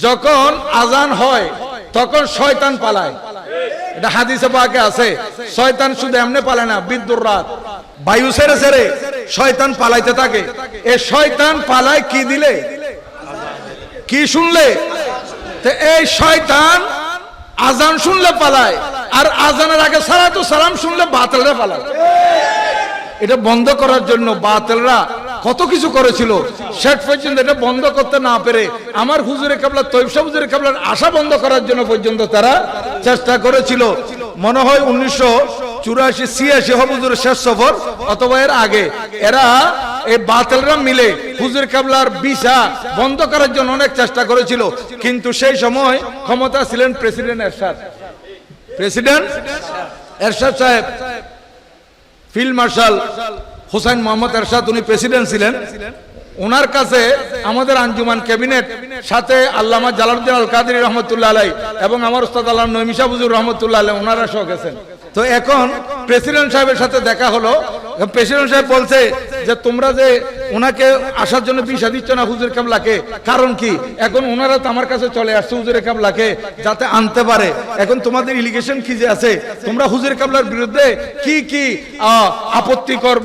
যখন আজান হয় তখন শয়তান পালায়। এটা হাদিসে পাকে আছে। শয়তান শুধু এমনি পালায় না, বিদ্যুর রাত বায়ু ছেড়ে ছেড়ে শয়তান পালাইতে থাকে। এই শয়তান পালায় কি দিলে, কি শুনলে? তো এই শয়তান আজান শুনলে পালায়, আর আজানের আগে সালাতু সালাম শুনলে বাতিলরা পালায়। এটা বন্ধ করার জন্য বাতিলরা কত কিছু করেছিল, শেষ পর্যন্ত এটা বন্ধ করতে না পেরে আমার হুজুরে কেবলা তৈয়ব শাহ হুজুরে কেবলার আশা বন্ধ করার জন্য পর্যন্ত তারা চেষ্টা করেছিল। মনে হয় 1984-86 হুজুরের শেষ সফর অথবা এর আগে এরা এই বাতিলরা মিলে হুজুর কেবলার ভিসা বন্ধ করার জন্য অনেক চেষ্টা করেছিল। কিন্তু সেই সময় ক্ষমতা ছিলেন প্রেসিডেন্ট এরশাদ সাহেব, ফিল্ড মার্শাল হুসাইন মোহাম্মদ এরশাদ, উনি প্রেসিডেন্ট ছিলেন। ওনার কাছে আমাদের আঞ্জুমান ক্যাবিনেট সাথে আল্লামা জালালউদ্দিন আল কাদেরী রহমতুল্লাহ আলাই এবং আমার উস্তাদ আল্লামা নঈম শাহ হুজুর রহমতুল্লাহ আলাই, ওনারা সহ গেছেন। তো এখন প্রেসিডেন্ট সাহেবের সাথে দেখা হলো। প্রেসিডেন্ট সাহেব বলছে যে তোমরা যে ওনাকে আসার জন্য ভিসা দিচ্ছ না হুজুর কেবলাকে, কারণ কি? এখন ওনারা তো আমার কাছে চলে আসছে হুজুর কেবলাকে যাতে আনতে পারে। এখন তোমাদের ইলিগেশন কি যে আছে, তোমরা হুজুর কেবলার বিরুদ্ধে কি কি আপত্তিকর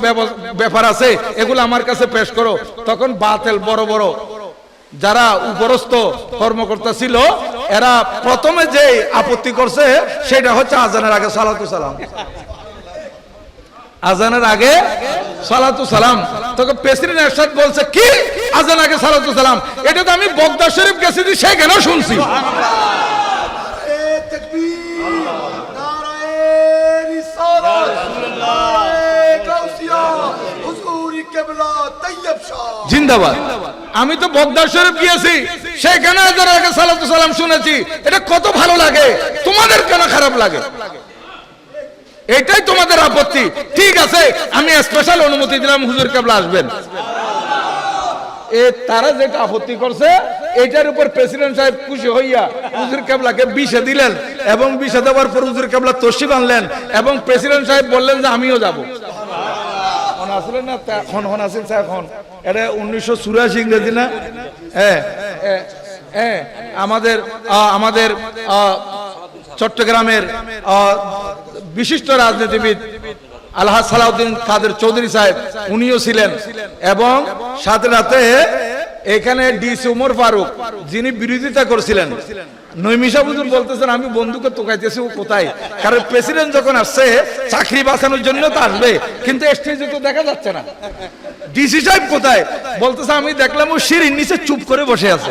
ব্যাপার আছে এগুলো আমার কাছে পেশ করো। তখন বাতিল বড় বড় যারা উপরস্থ কর্মকর্তা ছিল এরা প্রথমে যে আপত্তি করছে সেটা হচ্ছে আজানের আগে সালাতু সালাম। আজানের আগে সালাতু সালাম। তখন প্রেসিডেন্ট এরশাদ বলছে কি আজান আগে সালাতু সালাম? এটা তো আমি বগদা শরীফ গেছি সেখানেও শুনছি। জিন্দাবাদ। আমি তো বগদা শরীফ গিয়েছি, সেখানে আজানের আগে সালাতু সালাম শুনেছি। এটা কত ভালো লাগে, তোমাদের কেন খারাপ লাগে? এটাই তোমাদের আপত্তি। ঠিক আছে, আমি স্পেশাল অনুমতি দিলাম হুজুর কেবলা আসবেন। তারা যেটা আপত্তি করছে এটার উপর প্রেসিডেন্ট সাহেব খুশি হইয়া হুজুর কেবলাকে ভিসা দিলেন এবং ভিসা দেওয়ার পর হুজুর কেবলা তসরিফ আনলেন এবং প্রেসিডেন্ট সাহেব বললেন যে আমিও যাব। আসলে না খন আসেন স্যার, এখন এটা 1984 ইংরেজি না? আমাদের চট্টগ্রামের বিশিষ্ট রাজনীতিবিদ আলহাজ সালাউদ্দিন কাদের চৌধুরী সাহেব উনিও ছিলেন এবং সাথে রাতে এখানে ডিসি উমর ফারুক যিনি বিরোধিতা করছিলেন। নঈম শাহ হুজুর বলতেছেন আমি বন্ধুকে তোকাইতেছি, ও কোথায়? কারণ প্রেসিডেন্ট যখন আসছে চাকরি বাঁচানোর জন্য তো আসবে, কিন্তু স্টেজে তো দেখা যাচ্ছে না। ডিসি সাহেব কোথায়? বলতেছে আমি দেখলাম ও সিঁড়ির নিচে চুপ করে বসে আছে,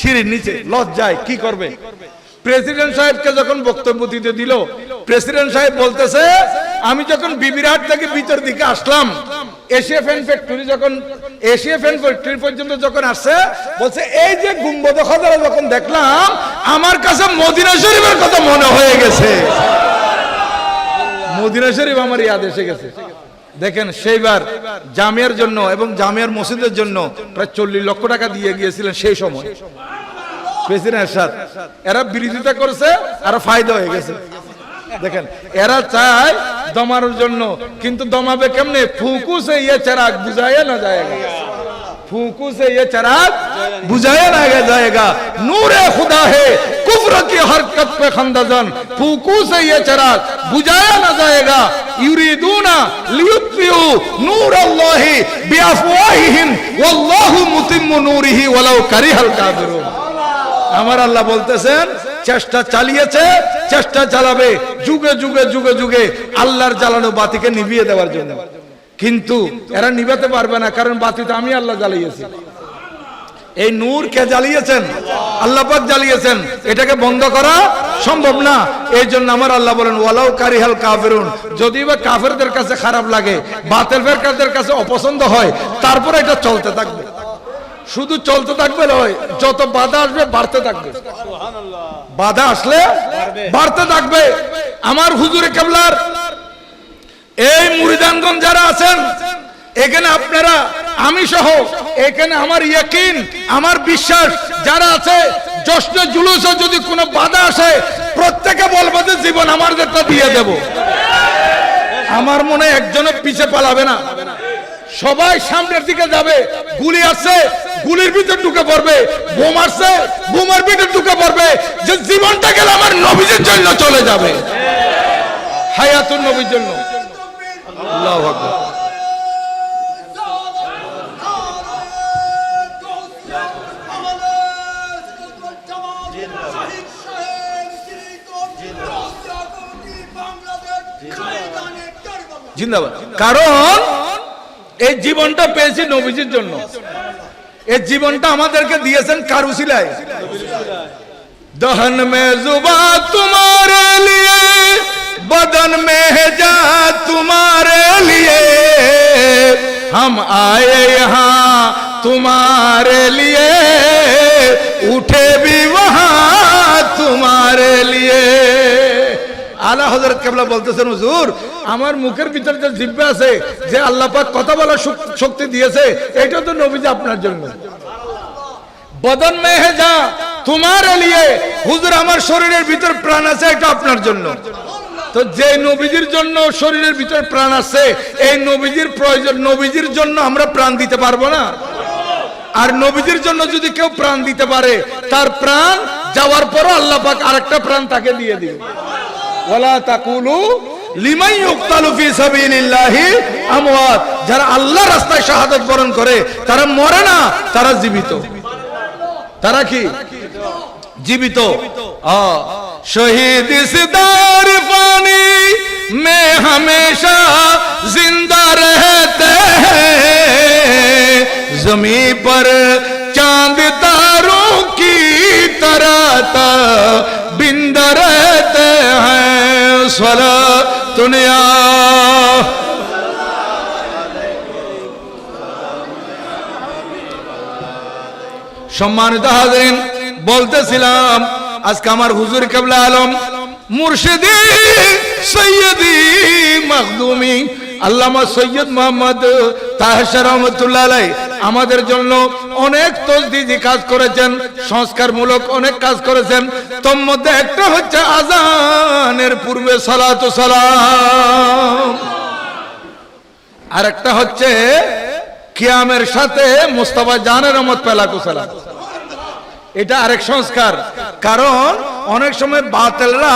সিঁড়ির নিচে, লজ্জায় কি করবে। প্রেসিডেন্ট সাহেবকে যখন বক্তব্য দিতে দিল, প্রেসিডেন্ট সাহেব বলতেছে আমি যখন বিবিরহাট থেকে ভিতর দিকে আসলাম, এশিয়া ফ্যান ফ্যাক্টরি পর্যন্ত যখন আসছে, বলছে এই যে গুম্বদ খাজারা যখন দেখলাম আমার কাছে মদিনা শরীফের কথা মনে হয়ে গেছে। মদিনা শরীফ আমার ইয়াদ এসে গেছে। দেখেন সেইবার জামিয়ার জন্য এবং জামিয়ার মসজিদের জন্য প্রায় 40 লক্ষ টাকা দিয়ে গিয়েছিলেন সেই সময় প্রেসিডেন্ট এরশাদ। এরা বিরোধিতা করেছে আর ফায়দা হয়ে গেছে। দেখেন এরা চায় দমানোর জন্য, কিন্তু দমাবে কেমনে? ফুকু সে ইয়ে চিরাগ বুঝায়া না যায়গা, ফুকু সে ইয়ে চিরাগ বুঝায়া না যায়গা, নূরে খুদা হে কুফর की हरकत पे खंदजन, फूकू से ये चिराग बुझाया ना जाएगा, युरीदूना लियुत्फिउ नूर अल्लाह बिअफवाहिहिम वल्लाहु मुतिम्मु नूरिही वलाउ करिहल काफिरुन। আমার আল্লাহ বলতেছেন চেষ্টা চালিয়েছে, চেষ্টা চালাবে যুগে যুগে যুগে যুগে আল্লাহর জ্বালানো বাতিকে নিভিয়ে দেওয়ার জন্য, কিন্তু এরা নিভাতে পারবে না, কারণ বাতি তো আমি আল্লাহ জ্বালিয়েছি। এই নূর কে জ্বালিয়েছেন? আল্লাহ পাক জ্বালিয়েছেন, এটাকে বন্ধ করা সম্ভব না। এই জন্য আমার আল্লাহ বলেন ওয়ালাউ কারিহাল কাফিরুন, যদি বা কাফেরদের কাছে খারাপ লাগে, বাতিলদের কাছে অপছন্দ হয়, তারপরে এটা চলতে থাকবে। শুধু চলতে থাকবে নয়, যত বাধা আসবে বাড়তে থাকবে, বাধা আসলে বাড়তে থাকবে। আমার হুজুরে কেবলার এই মুরিদানগণ যারা আছেন এখানে, আপনারা আমি সহ এখানে আমার ইয়াকিন, আমার বিশ্বাস যারা আছে, জশ্নে জুলুসে যদি কোনো বাধা আসে প্রত্যেকে বলবো যে জীবন আমাদেরটা দিয়ে দেব। আমার মনে একজনের পিছে পালাবে না, সবাই সামনের দিকে যাবে। গুলি আছে গুলির ভিতর ঢুকে পড়বে, বোম মারছে বোমার ভিতর ঢুকে পড়বে, যে জীবনটা গেল আমার নবীজির জন্য চলে যাবে, হায়াতুন নবীর জন্য। আল্লাহু আকবার। জিন্দাবাদ। কারণ এই জীবনটা পেয়েছি নবীজির জন্য। এই জীবনটা আমাদেরকে দিয়েছেন কার উসিলায়? দহন মে জুবা তোমারে লিয়ে, বদন মে যা তোমারে লিয়ে, हम आए यहाँ तुम्हारे लिए, उठे भी वहाँ तुम्हारे लिए। আলা হযরত কেবলা বলতেছেন, হুজুর আমার মুখের ভিতরে যে জিহ্বা আছে, যে আল্লাহ পাক কথা বলার শক্তি দিয়েছে, এটা তো নবীজি আপনার জন্য। বদন মে হে যা তোমারে লিয়ে, হুজুর আমার শরীরের ভিতর প্রাণ আছে, এটা আপনার জন্য। তো যে নবীজির জন্য শরীরের ভিতর প্রাণ আছে, এই নবীজির প্রয়োজন, নবীজির জন্য আমরা প্রাণ দিতে পারবো না? আর নবীজির জন্য যদি কেউ প্রাণ দিতে পারে, তার প্রাণ যাওয়ার পরও আল্লাহ পাক আরেকটা প্রাণ তাকে দিয়ে দিবে। ওয়ালা তাকুলু লিমান ইউকতালু ফি সাবিলিল্লাহি আমওয়াত, যারা আল্লাহর রাস্তায় শাহাদাত বরণ করে তারা মরে না, তারা জীবিত। তারা কি জীবিত? শহীদ সিদার পানি में हमेशा जिंदा रहते हैं, जमी पर चांद तारों की तरह बिंद रहते हैं। सलातुनिया সম্মানিত হাজরিন, বলতেছিলাম আজকে আমার হুজুর কেবলা আলম মুর্শিদি সৈয়দি মখদুমি আল্লামা সৈয়দ মোহাম্মদ তাহের রহমতুল্লাহ আলাইহি আমাদের জন্য অনেক তজদিদি কাজ করেছেন, সংস্কারমূলক অনেক কাজ করেছেন। তোর মধ্যে একটা হচ্ছে আজানের পূর্বে সালাতু সালাম, আর একটা হচ্ছে কিয়ামের সাথে মুস্তাফা জানের রহমত পেলাকু সালাম। এটা আরেক সংস্কার। কারণ অনেক সময় বাতিলরা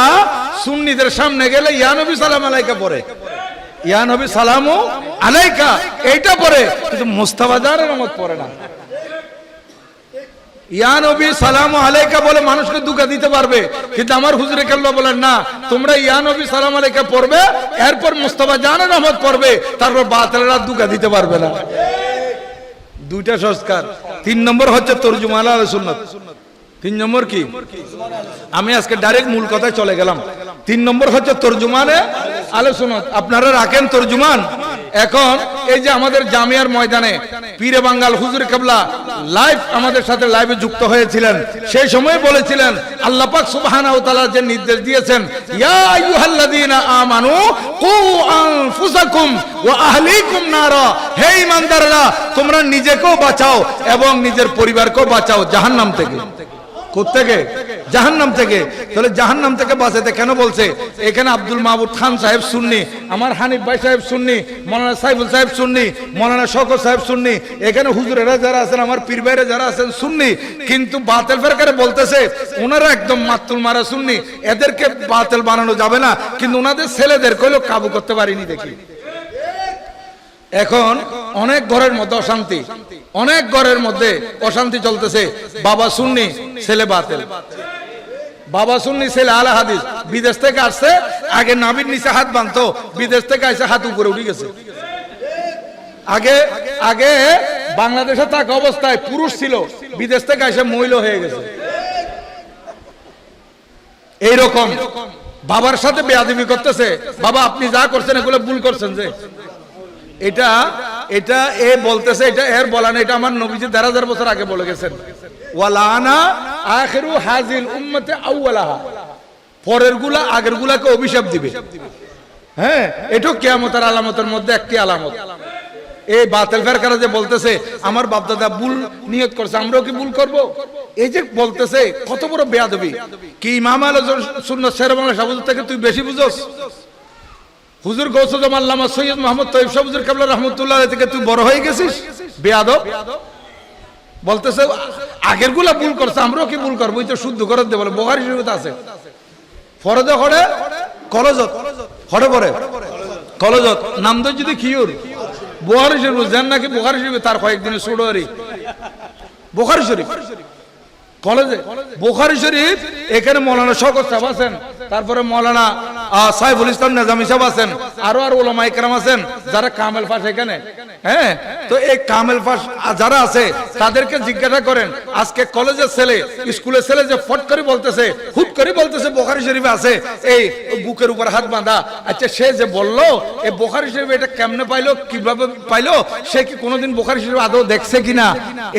সুন্নিদের সামনে গেলে ইয়া নবী সালাম আলাইকা পড়ে, ইয়া নবী সালামু আলাইকা এইটা পড়ে, কিন্তু মুস্তাফা জানের রহমত পড়ে না। ইয়া নবী সালামু আলাইকা বলে মানুষকে দুঃখ দিতে পারবে, কিন্তু আমার হুজুরে কেবলা বলেন না, তোমরা ইয়া নবী সালাম আলাইকা পড়বে, এরপর মুস্তাফা জানের রহমত পড়বে, তারপর বাতিলরা দুঃখ দিতে পারবে না। দুইটা সংস্কার। 3 নম্বর হচ্ছে তরজুমান আহলে সুন্নাত। 3 নম্বর কি? আমি আজকে ডাইরেক্ট মূল কথায় চলে গেলাম। 3 নম্বর হচ্ছে তরজুমানে আহলে সুন্নাত। আপনারা রাখেন তরজুমান। এখন এই যে আমাদের জামিয়ার ময়দানে পীরে বাঙ্গাল হুজুর কেবলা লাইভ আমাদের সাথে লাইভে যুক্ত হয়েছিলেন, সেই সময় বলেছিলেন আল্লাহ পাক সুবহানাহু ওয়া তাআলা যে নির্দেশ দিয়েছেন, ইয়া আইয়ুহাল্লাযীনা আমানু কু আনফুসাকুম ওয়া আহলিকুম নারা, হে ঈমানদাররা তোমরা নিজেকেও বাঁচাও এবং নিজের পরিবারকেও বাঁচাও জাহান্নাম থেকে। কোত্থেকে? জাহান্নাম থেকে। তাহলে জাহান্নাম থেকে বাঁচাতে কেন বলছে? এখানে আব্দুল মাহমুদ খান সাহেব সুন্নি, আমার হানিফ ভাই সাহেব সুন্নি, মৌলানা সাইফুল সাহেব সুন্নি, মৌলানা শওকত সাহেব সুন্নি, এখানে হুজুরেরা যারা আছেন, আমার পীর ভাইরা যারা আছেন সুন্নি, কিন্তু বাতিল ফেরকারে বলতেছে ওনারা একদম মাতুল মারা সুন্নি, এদেরকে বাতিল বানানো যাবে না, কিন্তু ওনাদের ছেলেদের কইলো কাবু করতে পারিনি দেখি। এখন অনেক ঘরের মধ্যে অশান্তি, অনেক ঘরের মধ্যে অশান্তি চলতেছে। বাবা সুন্নি, ছেলে বাতিল। বাবা সুন্নি, ছেলে আলে হাদিস। বিদেশ থেকে আসছে, আগে নাভির নিচে হাত বাঁধতো, বিদেশ থেকে আসছে হাত উপরে উঠে গেছে। আগে আগে বাংলাদেশে থাকা অবস্থায় পুরুষ ছিল, বিদেশ থেকে এসে মহিলা হয়ে গেছে। এইরকম বাবার সাথে বেয়াদবি করতেছে। বাবা আপনি যা করছেন এগুলো ভুল করছেন। যে এটা এটা এ বলতেছে, এটা এর বলা না, এটা আমার নবীজি ১,৫০০ বছর আগে বলে গেছেন। ওয়ালানা আখিরু হাজিল উম্মতে আউয়ালাহা, পরের গুলা আগের গুলাকে অভিশাপ দিবে। হ্যাঁ, এটা কিয়ামতের আলামতের মধ্যে একটি আলামত। এই বাতিল ফেরকারা যে বলতেছে আমার বাপ দাদা ভুল নিয়ত করছে, আমরাও কি ভুল করব? এই যে বলতেছে কত বড় বেয়াদবি। কি ইমাম আহলে সুন্নাত শের বাংলা সাহুজুর থেকে তুই বেশি বুঝোস? হুজুর গৌসুল আল্লামা সৈয়দ মোহাম্মদ তৈয়ব শাহ হুজুর কেবলা রহমতুল্লাহ থেকে তুই বড় হয়ে গেছিস? বেয়াদব। বলতেছে আগের গুলা ভুল করছে, আমরাও কি ভুল করবো, তো শুদ্ধ করে দে বলে বুখারী শরীফে আছে। ফরজে হড়ে কলজত, হড়ে পরে কলজত নাম তো যদি খিউর বুখারী শরীফ জান নাকি বুখারী শরীফে তার কয়েকদিনের সুড়রি বুখারী শরীফ কলেজে বুখারী শরীফ। এখানে মৌলানা শওকত সাহেব আছেন, তারপরে মৌলানা সাইফুল ইসলাম নিজামী সাহেব আছেন, আরো ওলামা ইকরাম আছেন যারা কামেল পাশ এখানে। হ্যাঁ, তো এই কামেল পাশ যারা আছে তাদেরকে জিজ্ঞাসা করেন, আজকে কলেজের ছেলে স্কুলের ছেলে যে ফট করে বলতেছে, হুট করে বলতেছে বুখারী শরীফে আছে, এই বুকের উপর হাত বাঁধা, আচ্ছা সে যে বললো এই বুখারী শরীফে এটা কেমনে পাইলো, কিভাবে পাইলো, সে কি কোনোদিন বুখারী শরীফ আদৌ দেখছে কিনা,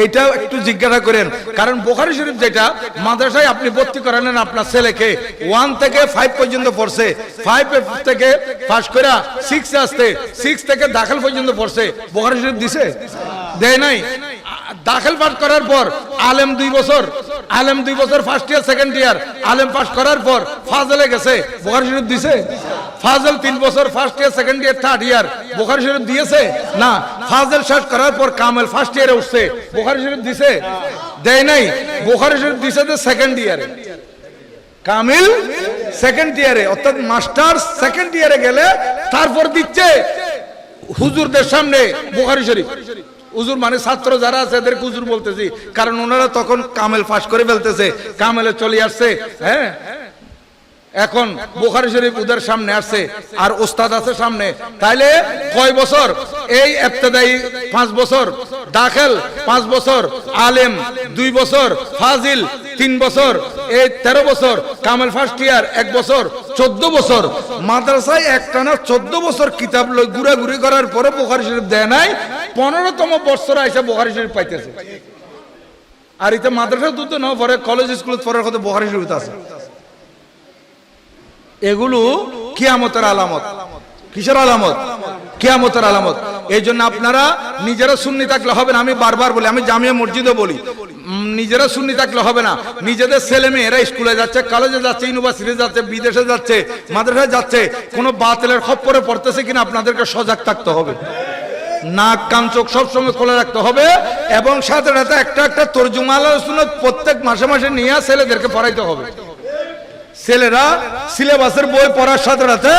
এটা একটু জিজ্ঞাসা করেন। কারণ বুখারী শরীফ যেটা মাদ্রাসায় আপনি ভর্তি করালেন আপনার ছেলেকে 1 থেকে 5 পর্যন্ত পড়ছে, 5 থেকে পাস করে 6 আসতে 6 থেকে দাখিল পর্যন্ত পড়ছে, বুখারী শরীফ দিছে? দেয় নাই। দাখিল পাস করার পর আলেম 2 বছর, আলেম 2 বছর ফার্স্ট ইয়ার সেকেন্ড ইয়ার, আলেম পাস করার পর ফাজলে গেছে, বুখারী শরীফ দিছে? ফাজল 3 বছর first year second year third year, বুখারী শরীফ দিয়েছে? না। ফাজল শেষ করার পর কামেল ফার্স্ট ইয়ারে উঠছে, বুখারী শরীফ দিছে? দেয় নাই। বুখারী শরীফ দিছে তো সেকেন্ড ইয়ারে, কামিল সেকেন্ড ইয়ারে, অর্থাৎ মাস্টার সেকেন্ড ইয়ারে গেলে তারপর দিচ্ছে হুজুরদের সামনে বুখারী শরীফ। হুজুর মানে ছাত্র যারা আছে এদেরকে হুজুর বলতেছি, কারণ ওনারা তখন কামেল পাস করে ফেলতেছে, কামেলে চলে আসছে। হ্যাঁ, এখন বুখারী শরীফ ওদের সামনে আসছে আর ওস্তাদ আছে সামনে, তাইলে কয় বছর? এই ইবতেদায়ী 5 বছর, দাখিল 5 বছর, আলেম 2 বছর, ফাজিল 3 বছর, এই 13 বছর, কামেল ফার্স্ট ইয়ার 1 বছর, 14 বছর। মাদ্রাসায় একটানা 14 বছর কিতাব লই ঘুরাঘুরি করার পরে বুখারী শরীফ দেয় নাই, 15তম বছরে এসে বুখারী শরীফ পাইতেছে। আর এটা মাদ্রাসা দুধ না পরে কলেজ স্কুল পড়ার কথা বুখারী শরীফ আছে। এগুলো কিয়ামতের আলামত। কিসের আলামত? কিয়ামতের আলামত। এই জন্য আপনারা নিজেরা সুন্নি থাকলে হবে না। আমি বারবার বলি, আমি জামিয়া মসজিদে বলি, নিজেরা সুন্নি থাকলে হবে না। নিজেদের ছেলে মেয়েরা স্কুলে যাচ্ছে, কলেজে যাচ্ছে, ইউনিভার্সিটি যাচ্ছে, বিদেশে যাচ্ছে, মাদ্রাসায় যাচ্ছে, কোনো বাতিলের খপ্পরে পড়তেছে কিনা আপনাদেরকে সজাগ থাকতে হবে। নাক কান চোখ সবসময় খোলা রাখতে হবে, এবং সাথে সাথে একটা একটা তরজুমা আলোচনা প্রত্যেক মাসে মাসে নিয়ে ছেলেদেরকে পড়াইতে হবে। ছেলেরা সিলেবাসের বই পড়ার সাথে সাথে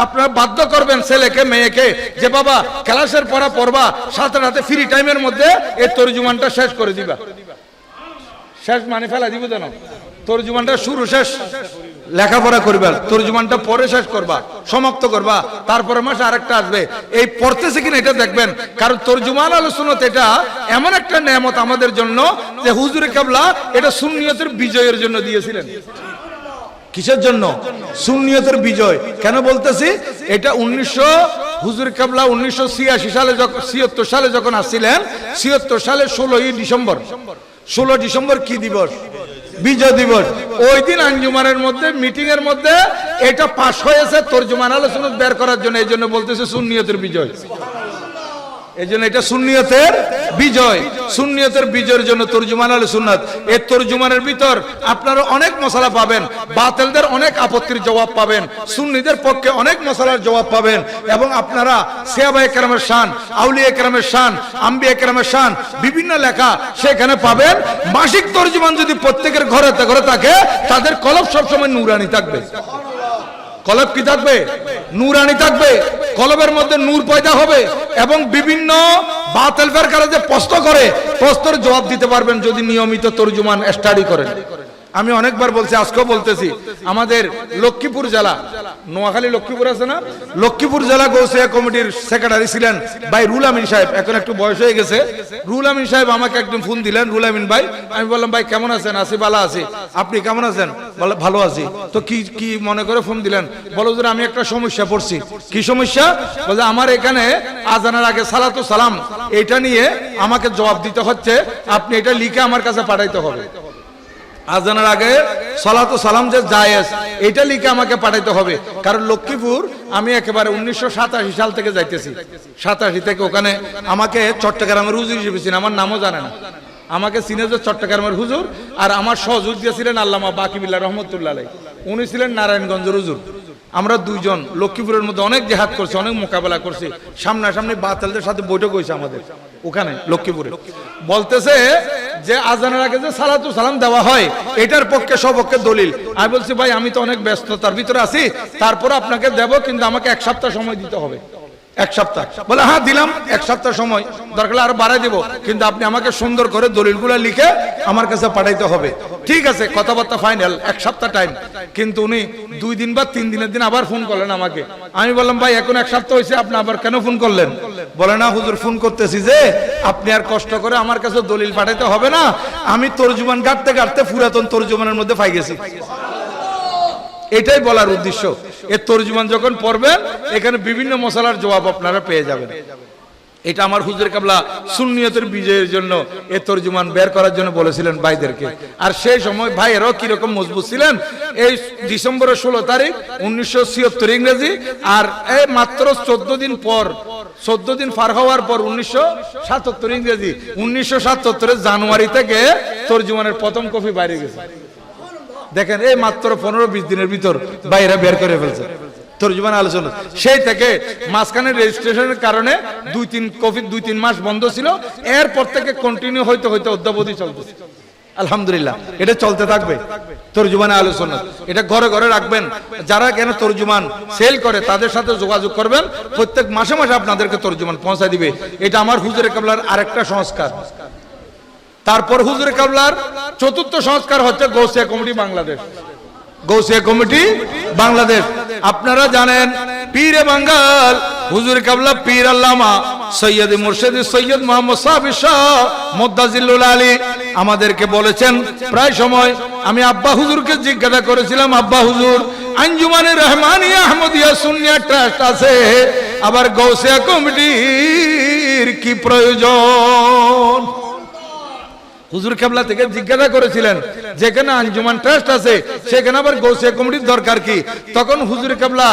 আপনারা বাধ্য করবেন ছেলেকে মেয়েকে যে বাবা ক্লাসের পড়া পড়বা, সাথে সাথে ফ্রি টাইমের মধ্যে এই তরজুমানটা শেষ করে দিবা। শেষ মানে ফেলা দিব যেন, তরজুমানটা শুরু শেষ লেখাপড়া করবা, তরজুমানটা পরে শেষ করবা, সমাপ্ত করবা, তারপরে মাসে আরেকটা আসবে। এই পড়তেছে কিনা এটা দেখবেন, কারণ তরজুমান আলোচনাতে এটা এমন একটা নেয়ামত আমাদের জন্য যে হুজুরে কেবলা এটা সুন্নিয়তের বিজয়ের জন্য দিয়েছিলেন। কিসের জন্য? সুন্নিয়তের বিজয়। কেন বলতেছি? এটা হুজুর কেবলা 1986 সালে 76 সালে যখন আসছিলেন, 76 সালে 16 ডিসেম্বর, 16 ডিসেম্বর কি দিবস? বিজয় দিবস। ওই দিন আঞ্জুমানের মধ্যে মিটিং এর মধ্যে এটা পাস হয়েছে তরজুমান আলোচনা বের করার জন্য। এই জন্য বলতেছে সুন্নিয়তের বিজয়। এই জন্য এটা সুন্নিয়তের বিজয়। সুন্নিয়তের বিজয়ের জন্য তরজুমান আল সুন্নাত। এই তরজুমানের ভিতর আপনারা অনেক মশলা পাবেন, বাতিলদের অনেক আপত্তির জবাব পাবেন, সুন্নিদের পক্ষে অনেক মশলার জবাব পাবেন, এবং আপনারা সাহাবায়ে কেরামের শান, আউলিয়া কেরামের শান, আম্বিয়া কেরামের শান বিভিন্ন লেখা সেখানে পাবেন। মাসিক তরজুমান যদি প্রত্যেকের ঘরে ঘরে থাকে, তাদের কলব সবসময় নূরানি থাকবে। কলব কি থাকবে? নূরানি থাকবে। কলবের মধ্যে নূর পয়দা হবে, এবং বিভিন্ন বাতিল ফেরকারা যে প্রশ্ন করে, প্রশ্নের জবাব দিতে পারবেন যদি নিয়মিত তরজুমান স্টাডি করেন। আমি অনেকবার বলছি, আজকেও বলতেছি, আমাদের লক্ষ্মীপুর জেলা, নোয়াখালী লক্ষ্মীপুর আছে না, লক্ষ্মীপুর জেলা গৌসিয়া কমিটির সেক্রেটারি ছিলেন ভাই রুল আমিন সাহেব। এখন একটু বয়স হয়ে গেছে। রুল আমিন সাহেব আমাকে একদিন ফোন দিলেন, রুল আমিন ভাই। আমি বললাম ভাই কেমন আছেন? আছি, ভালো আছি। আপনি কেমন আছেন? বলে ভালো আছি। তো কি মনে করে ফোন দিলেন? বলো যে আমি একটা সমস্যা পড়ছি। কি সমস্যা? বলে আমার এখানে আজানের আগে সালাতু সালাম এটা নিয়ে আমাকে জবাব দিতে হচ্ছে, আপনি এটা লিখে আমার কাছে পাঠাইতে হবে। আজানের আগে সালাতু সালাম যে জায়েজ, এটা লিখে আমাকে পাঠাইতে হবে। কারণ লক্ষ্মীপুর আমি একেবারে 1987 সাল থেকে যাইতেছি। 87 থেকে ওখানে আমাকে চট্টগ্রামের হুজুর হিসেবে চিনে, আমার নামও জানে না। আমাকে চিনে যে চট্টগ্রামের হুজুর, আর আমার সহযোগ দিয়েছিলেন আল্লামা বাকিবিল্লাহ রহমতুল্লাহ আলাইহি, উনি ছিলেন নারায়ণগঞ্জের হুজুর। আমরা দুইজন লক্ষ্মীপুরের মধ্যে অনেক জেহাদ করছি, অনেক মোকাবেলা করছি, সামনাসামনি বাতিলদের সাথে বৈঠক হয়েছে আমাদের ওখানে লক্ষ্মীপুরে। বলতেছে যে আজানের আগে যে সালাতু সালাম দেওয়া হয় এটার পক্ষে সপক্ষে দলিল। আমি বলছি ভাই আমি তো অনেক ব্যস্ততার ভিতরে আছি, তারপর আপনাকে দেব, কিন্তু আমাকে 1 সপ্তাহ সময় দিতে হবে। 1 সপ্তাহ? বলে হ্যাঁ দিলাম, 1 সপ্তাহ সময়, দরকার আরো বাড়াই দেব, কিন্তু আপনি আমাকে সুন্দর করে দলিলগুলো লিখে আমার কাছে পাঠাইতে হবে। ঠিক আছে, কথাবার্তা ফাইনাল, 1 সপ্তাহ টাইম। কিন্তু উনি 2 দিন বা 3 দিনের দিন আবার ফোন করলেন আমাকে। আমি বললাম ভাই এখন 1 সপ্তাহ হয়েছে, আপনি আবার কেন ফোন করলেন? বলে না হুজুর ফোন করতেছি যে আপনি আর কষ্ট করে আমার কাছে দলিল পাঠাইতে হবে না, আমি তর্জুমান ঘাটতে ঘাটতে পুরাতন তর্জুমানের মধ্যে পাই গেছি। এটাই বলার উদ্দেশ্য। এর তর্জুমান যখন পড়বেন এখানে বিভিন্ন মশলার জবাব আপনারা পেয়ে যাবেন। এটা আমার হুজুর কাবলা সুন্নিয়তের বিজয়ের জন্য এই তর্জুমান বের করার জন্য বলেছিলেন ভাইদেরকে। আর সেই সময় ভাইয়েরাও কিরকম মজবুত ছিলেন। এই ডিসেম্বরের 16 তারিখ 1976 ইংরেজি, আর এই মাত্র 14 দিন পর, 14 দিন পার হওয়ার পর 1977 ইংরেজি, 1977 জানুয়ারি থেকে তর্জুমানের প্রথম কপি বাইরে গেছে। দেখেন এই মাত্র 15-20 দিনের ভিতর বাইরে বের করে ফেলছে তর্জুমান আলোচনা। সেই থেকে মাঝখানে রেজিস্ট্রেশনের কারণে 2-3 মাস বন্ধ ছিল, এরপর থেকে কন্টিনিউ হইতে হইতে অদ্যাবধি চলতেছে। আলহামদুলিল্লাহ, এটা চলতে থাকবে তর্জুমান আলোচনা। এটা ঘরে ঘরে রাখবেন। যারা কেন তর্জুমান সেল করে তাদের সাথে যোগাযোগ করবেন, প্রত্যেক মাসে মাসে আপনাদেরকে তর্জুমান পৌঁছায় দিবে। এটা আমার হুজুরে কাবলার আরেকটা সংস্কার। তারপর হুজুরে কাবলার 4র্থ সংস্কার হচ্ছে গৌসিয়া কমিটি বাংলাদেশ। গৌসিয়া কমিটি বাংলাদেশ আপনারা জানেন, পীরে বাঙ্গাল হুজুর কাবলা পীর আল্লামা সৈয়দ মুর্শিদ সৈয়দ মোহাম্মদ সাবির শাহ মুদ্দাজিল্লুল আলী আমাদেরকে বলেছেন। প্রায় সময় আমি আব্বা হুজুরকে জিজ্ঞাসা করেছিলাম, আব্বা হুজুর আঞ্জুমানে রহমানিয়া আহমদিয়া সুন্নিয়া ট্রাস্ট আছে, আবার গৌসিয়া কমিটির কি প্রয়োজন? হুজুর কেবলা থেকে জিজ্ঞাসা করেছিলেন, যেখানে আঞ্জুমান ট্রাস্ট আছে সেখানে আবার গৌসিয়া কমিটির দরকার কি? তখন হুজুর কেবলা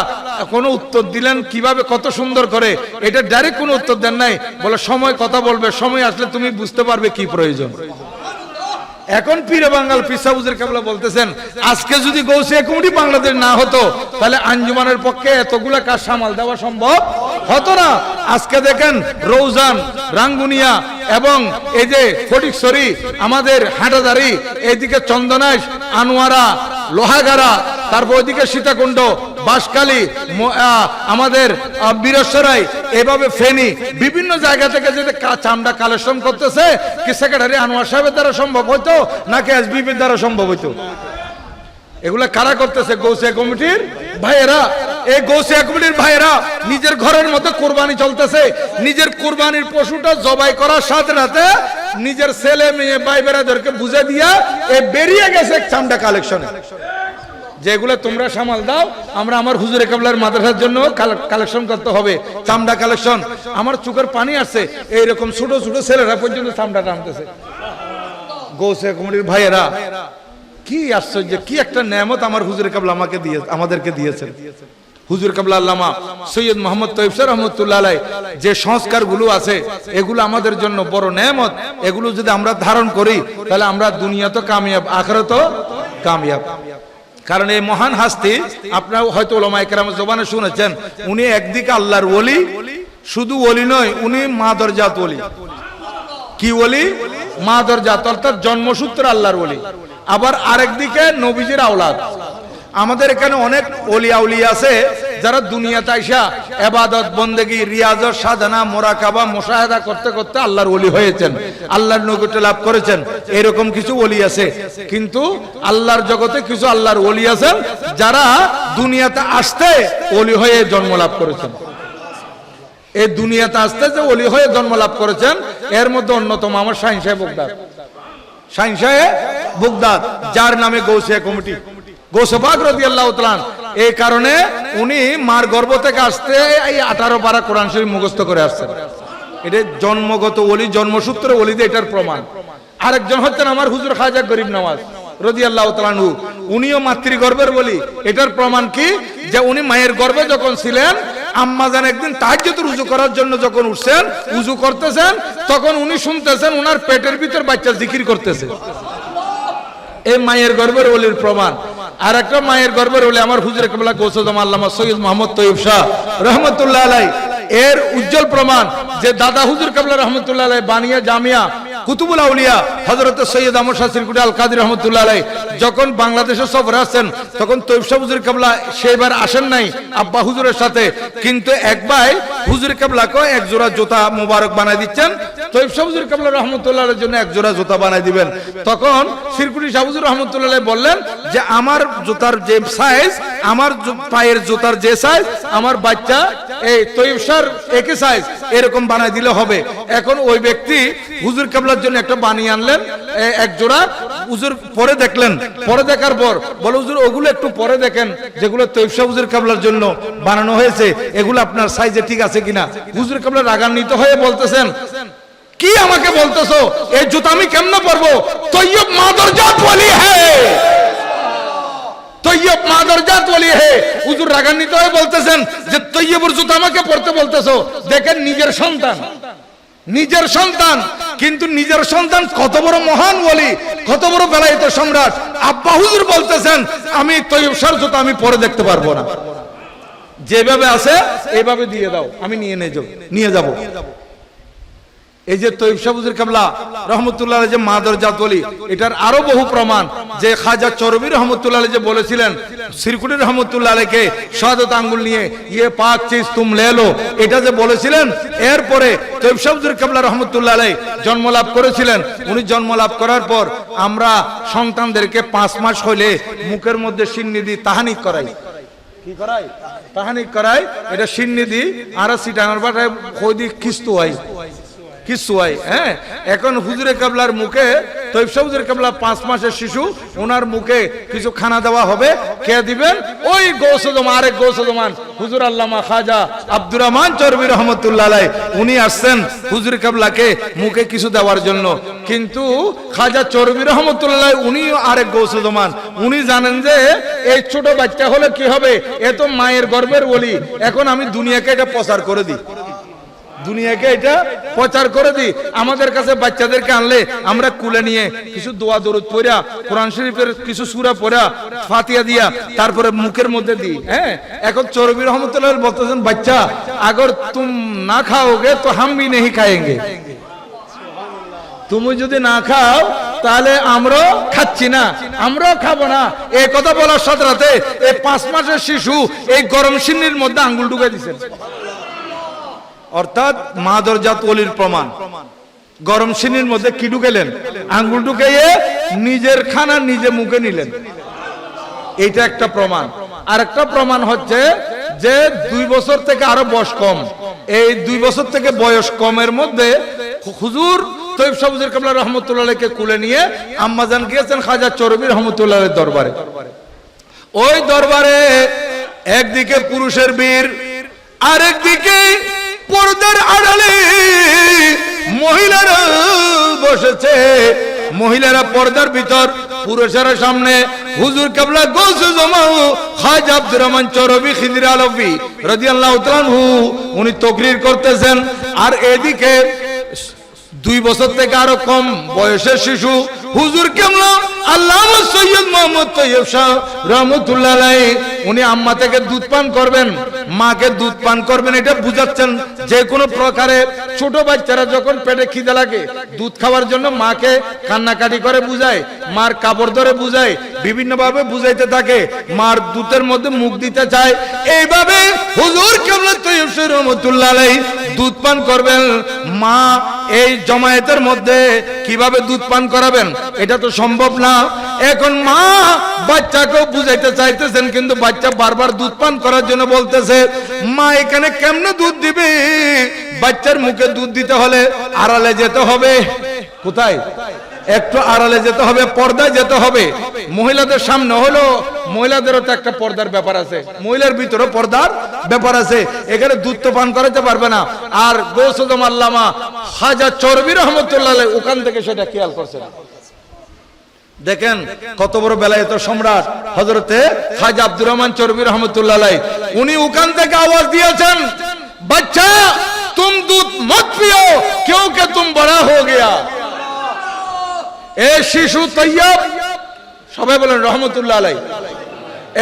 কোনো উত্তর দিলেন কিভাবে, কত সুন্দর করে। এটা ডাইরেক্ট কোনো উত্তর দেন নাই, বলে সময় কথা বলবে, সময় আসলে তুমি বুঝতে পারবে কি প্রয়োজন। এখন পীরে বাঙ্গাল পিসা হুজুর কেবলা বলতেছেন, আজকে যদি গৌসিয়া কমিটি বাংলাদেশ না হতো তাহলে আঞ্জুমানের পক্ষে এতগুলা কাজ সামাল দেওয়া সম্ভব হতো না। আজকে দেখেন রৌজান, রাঙ্গুনিয়া এবং এই যে ফটিকছড়ি, আমাদের হাটাদারি, এইদিকে চন্দনাইশ, আনোয়ারা, লোহাগাড়া, তারপর ওইদিকে সীতাকুণ্ড, বাঁশখালী, আমাদের বীরসরাই, এভাবে ফেনী, বিভিন্ন জায়গা থেকে যে চামড়া কালেকশন করতেছে, কি সেক্রেটারি আনোয়ার সাহেবের দ্বারা সম্ভব হইতো নাকি এসবিপির দ্বারা সম্ভব হইতো? এগুলা কারা করতেছে? গৌসিয়া কমিটির ভাইয়েরা। এই গৌসিয়া কমিটির ভাইয়েরা নিজের ঘরের মধ্যে কোরবানি চলতেছে, নিজের কোরবানির পশুটা জবাই করার সাথে সাথে নিজের ছেলে মেয়ে ভাই বেড়াদেরকে বুঝে দিয়া এ বেরিয়ে গেছে চামড়া কালেকশনে। যেগুলো তোমরা সামাল দাও, আমরা আমার হুজুরে কাবলার মাদ্রাসার জন্য কালেকশন করতে হবে, চামড়া কালেকশন। আমার চোখের পানি আসছে, এইরকম ছোট ছোট ছেলেরা পর্যন্ত চামড়া টানতেছে। গৌসিয়া কমিটির ভাইয়েরা, কি আশ্চর্য, কি একটা নেয়ামত আমার হুজুরে কাবলা আমাদেরকে দিয়েছেন। হুজুর কাবলা আল্লামা সৈয়দ মোহাম্মদ তৈয়ব শাহ রহমতুল্লাহ আলাইহি যে সংস্কারগুলো আছে এগুলো আমাদের জন্য বড় নেয়ামত। এগুলো যদি আমরা ধারণ করি তাহলে আমরা দুনিয়া তো কামিয়াব, আখিরাতও কামিয়াব। কারণ এই মহান হাস্তি আপনারা হয়তো উলামায়ে কেরামের জবানে শুনেছেন, উনি একদিকে আল্লাহর ওলি, শুধু ওলি নয়, উনি মা দরজাত ওলি। কি ওলি? মা দরজাত, অর্থাৎ জন্মসূত্রে আল্লাহর ওলি। আবার আরেকদিকে নবীজির আওলাদ। আমাদের এখানে অনেক ওলি আউলিয়া আছে যারা দুনিয়াতে আইসা ইবাদত বন্দেগী রিয়াজত সাধনা মোরাকাবা মুশাহাদা করতে করতে আল্লাহর ওলি হয়েছেন, আল্লাহর নৈকট্য লাভ করেছেন। এরকম কিছু ওলি আছে। কিন্তু আল্লাহর জগতে কিছু আল্লাহর ওলি আছেন যারা দুনিয়াতে আসতে ওলি হয়ে জন্ম লাভ করেছেন। এই দুনিয়াতে আসতে যে ওলি হয়ে জন্ম লাভ করেছেন এর মধ্যে অন্যতম আমার শাহিন সাহেব বগদাদ। শাহিন সাহেব বগদাদ, যার নামে গৌসিয়া কমিটি, গৌসে পাক রাদিয়াল্লাহু তাআলা। এই কারণে উনি মার গর্ভ থেকে আসতে এই 18 পারা কোরআন শরীফ মুখস্থ করে আসছেন। এটা জন্মগত ওলি, জন্মসূত্রে ওলিতে এটার প্রমাণ। আরেকজন হচ্ছেন আমার হুজুর খাজা গরিব নওয়াজ রাদিয়াল্লাহু তাআলা আনহু, উনিও মাতৃগর্ভের বলি। এটার প্রমাণ কি? যে উনি মায়ের গর্ভে যখন ছিলেন, আম্মা জান একদিন তাহাজ্জুদ উযু করার জন্য যখন উঠছেন, উযু করতেছেন, তখন উনি শুনতেছেন উনার পেটের ভিতর বাচ্চা জিকির করতেছে। এই মায়ের গর্ভের ওলির প্রমাণ। আর একটা মায়ের গর্ভের ওলি আমার হুজুরে কেবলা গৌসে আজম আল্লামা সৈয়দ মোহাম্মদ তৈয়ব শাহ রহমতুল্লাহ আলাইহি। এর উজ্জ্বল প্রমাণ যে দাদা হুজুর কেবলা রহমতুল্লাহ আলাইহি বানিয়া জামিয়া কুতুবুল আউলিয়া হযরত সৈয়দ আহমদ শাহ সিরকুটি আল কাদির রহমাতুল্লাহ আলাইহি যখন বাংলাদেশে সফরে আসেন তখন তৈয়ব শাহ হুজুর কেবলা সেবার আসেন নাই আব্বা হুজুরের সাথে, কিন্তু একবার হুজুর কেবলাকে এক জোড়া জুতা মোবারক বানাই দিচ্ছেন, তৈয়ব শাহ হুজুর কেবলা রহমাতুল্লাহ আলাইহির জন্য এক জোড়া জুতা বানাই দিবেন। তখন সিরকুটি শাহ হুজুর রহমাতুল্লাহ আলাইহি বললেন যে আমার জুতার যে সাইজ, আমার পায়ের জুতার যে সাইজ, আমার বাচ্চা এই তৈয়ব শাহর একই সাইজ, এরকম বানাই দিলে হবে। এখন ওই ব্যক্তি হুজুর কেবলার জন্য একটা বানিয়ে আনলেন এক জোড়া। হুজুর পরে দেখলেন, পরে দেখার পর বলে হুজুর ওগুলো একটু পরে দেখেন যেগুলো তৈয়ব শাহ হুজুর কেবলার জন্য বানানো হয়েছে, এগুলো আপনার সাইজে ঠিক আছে কিনা। হুজুর কেবলা রাগান্বিত হয়ে বলতেছেন, কি আমাকে বলতেছো, এই জুতা আমি কেমনে পরবো? তৈয়ব মাদরজাত ওয়ালি হে, তৈয়ব মাদরজাত ওয়ালি হে। হুজুর রাগান্বিত হয়ে বলতেছেন যে তৈয়বের জুতা আমাকে পরতে বলতেছো। দেখেন নিজের সন্তান, নিজের সন্তান, কিন্তু নিজের সন্তান কত বড় মহান ওলি, কত বড় বেলায়েত সম্রাট। আব্বা হুজুর বলতেছেন আমি তৈয়ব শাহর জুতা আমি পরে দেখতে পারবো না, যেভাবে আছে এইভাবে দিয়ে দাও, আমি নিয়ে যাব। এই যে তৈয়ব শাহ হুজুর কেবলা রহমতুল্লাহ আলাইহি যে মাদরজাত ওলি, এটার আরো বহু প্রমাণ। যে খাজা চরবি রহমতুল্লাহ আলাইহি যে বলেছিলেন সিরকুটি রহমতুল্লাহ আলাইহিকে শাহাদাত আঙ্গুল নিয়ে ইয়ে পাক চিজ তুম লে লো, এটা যে বলেছিলেন, এরপরে তৈয়ব শাহ হুজুর কেবলা রহমতুল্লাহ আলাইহি জন্ম লাভ করেছিলেন। উনি জন্ম লাভ করার পর আমরা সন্তানদেরকে 5 মাস হইলে মুখের মধ্যে সিন্নি দি তাহানিক করাই। কি করাই? তাহানিক করাই। এটা সিন্নি দি আর সিটাঙ্গার বাটায় খোদি কিস্তু হয়, কিছু হয়। হ্যাঁ, এখন হুজুরে কেবলার মুখে তৈয়ব শাহ হুজুর কেবলা 5 মাসের শিশু, ওনার মুখে কিছু খানা দেওয়া হবে। কে দিবেন? ওই গৌসুদমান, আরেক গৌসুদমান হুজুর আল্লামা খাজা আব্দুর রহমান চরবি রহমতুল্লাহ আলাইহি, উনি আসছেন হুজুর কেবলাকে মুখে কিছু দেওয়ার জন্য। কিন্তু খাজা চরবি রহমতুল্লাহ আলাইহি উনিও আরেক গৌসুদমান, উনি জানেন যে এই ছোট বাচ্চা হলে কি হবে, এ তো মায়ের গর্ভের ওলি, এখন আমি দুনিয়াকে এটা প্রচার করে দিই, দুনিয়াকে এটা প্রচার করে দিই। আমাদের কাছে বাচ্চাদেরকে আনলে আমরা কুলে নিয়ে কিছু দোয়া দরুদ পড়া, কোরআন শরীফের কিছু সূরা পড়া, ফাতিহা দিয়া তারপরে মুখের মধ্যে দিই। হ্যাঁ, এখন চরবি রহমতুল্লাহ বলতেছেন বাচ্চা अगर तुम ना खाओगे तो हम भी नहीं खाएंगे, তুমি যদি না খাও তাহলে আমরাও খাচ্ছি না, আমরাও খাবো না। এই কথা বলার সাথে সাথে এই 5 মাসের শিশু এই গরম সিন্নির মধ্যে আঙ্গুল ঢুকে দিয়েছেন, অর্থাৎ মাদরজাত ওলির প্রমাণ। গরম সিন্নির মধ্যে কি ঢুকাইলেন? আঙ্গুল ঢুকাইয়ে নিজের খানা নিজে মুখে নিলেন, এইটা একটা প্রমাণ। আর একটা প্রমাণ হচ্ছে যে 2 বছর থেকে আরো বয়স কম, এই 2 বছর থেকে বয়স কমের মধ্যে হুজুর তৈয়ব শাহ হুজুর কেবলা রহমতুল্লাহ আলাইহিকে কুলে নিয়ে আম্মাজান গিয়েছেন খাজা চরবি রহমতুল্লাহ আলাইহির দরবারে। ওই দরবারে একদিকে পুরুষের বীর, আরেকদিকে পর্দার আড়ালে মহিলারা বসেছে। মহিলারা পর্দার ভিতর, পুরুষেরা সামনে। হুজুর কেবলা গৌসে জমাও খাজা আব্দুর রহমান চরবি খিদির আলভী রাদিয়াল্লাহু তাআলা আনহু উনি তাকরীর করতেছেন। আর এদিকে 2 বছর থেকে আরো কম বয়সের শিশু হুজুর কেবলা আল্লামা সৈয়দ মোহাম্মদ তৈয়ব শাহ রহমতুল্লাহ আলাইহি উনি আম্মা থেকে দুধ পান করবেন, মাকে দুধ পান করবেন। এটা বুঝাচ্ছেন যে কোনো প্রকারে ছোট বাচ্চারা যখন পেটে খিদে লাগে দুধ খাওয়ার জন্য মাকে কান্নাকাটি করে বুঝায়, মার কাপড় ধরে বুঝায়, বিভিন্ন ভাবে বুঝাইতে থাকে, মার দুধের মধ্যে মুখ দিতে চায়। এইভাবে হুজুর কেবলা তৈয়ব শাহ রহমতুল্লাহ আলাইহি দুধ পান করবেন। মা এই জমায়েতের মধ্যে কিভাবে দুধ পান করাবেন? এটা তো সম্ভব না। এখন মা বাচ্চাকেও বুঝাইতে চাইতেছেন, কিন্তু বাচ্চা বারবার দুধ পান করার জন্য বলতেছে। মা এখানে কেমনে দুধ দিবে? বাচ্চার মুখে দুধ দিতে হলে আড়ালে যেতে হবে। কোথায়? একটু আড়ালে যেতে হবে, পর্দায় যেতে হবে। মহিলাদের সামনে হলো, মহিলাদেরও তো একটা পর্দার ব্যাপার আছে, মহিলার ভিতরে পর্দার ব্যাপার আছে। এখানে দুধ তো পান করাতে পারবে না। আর গৌসুদম আল্লামা খাজা চরবি রহমতুল্লাহ আলাইহি ওখান থেকে সেটা খেয়াল করছেন। দেখেন কত বড় বেলায়েত সম্রাট হযরতে খাজা আব্দুর রহমান চরবি রহমতুল্লাহ আলাইহি উনি ওখান থেকে আওয়াজ দিয়েছেন, বাচ্চা तुम दूध मत पियो क्योंकि तुम बड़ा हो गया। ए शिशु तैयब, সবাই বলেন রহমতুল্লাহ আলাইহি,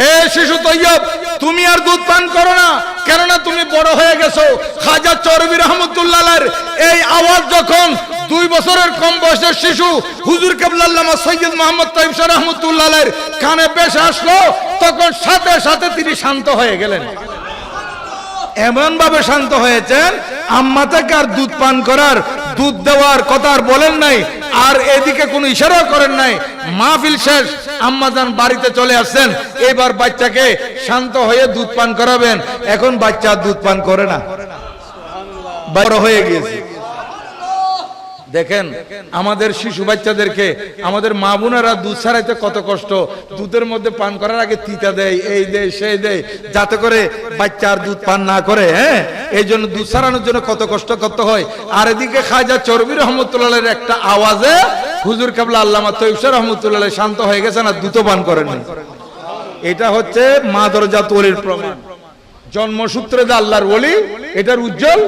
এ শিশু তৈয়ব তুমি আর দুধ পান করো না, কেননা তুমি বড় হয়ে গেছো। খাজা চরবি রহমতুল্লাহ আলাইহির এই আওয়াজ যখন 2 বছরের কম বয়সের শিশু হুজুর কেবলা আল্লামা সৈয়দ মোহাম্মদ তাইব শাহ রাহমাতুল্লাহ আলাইহির কানে বেশ আসলো, তখন সাথে সাথে তিনি শান্ত হয়ে গেলেন। এমন ভাবে শান্ত হয়েছেন, আম্মা থেকে আর দুধ পান করার, দুধ দেওয়ার কথা আর বলেন নাই, আর এদিকে কোনো ইশারা করেন নাই। মাহফিল শেষ, আম্মাজান বাড়িতে চলে আসছেন, এবার বাচ্চাকে শান্ত হয়ে দুধ পান করাবেন। এখন বাচ্চা দুধ পান করে না, বড় হয়ে গিয়েছে। দেখেন আমাদের শিশু বাচ্চাদেরকে আমাদের মা বোনেরা দুধ ছাড়াইতে কত কষ্ট, দুধের মধ্যে পান করার আগে তিতা দেয়, এই দেয় সেই দেয়, যাতে করে বাচ্চা আর দুধ পান না করে। হ্যাঁ, এই জন্য দুধ ছাড়ানোর জন্য কত কষ্ট করতে হয়। আর এদিকে খাজা চরবি রহমতুল্লাহের একটা আওয়াজে হুজুর কেবলা আল্লামা তৈয়ব শাহ রহমতুল্লাহ শান্ত হয়ে গেছেন আর দুধ পান করেন। এটা হচ্ছে মা দরজাত ওলির প্রমাণ। জন্মসূত্রে যে আল্লাহর ওলি, এটার উজ্জ্বল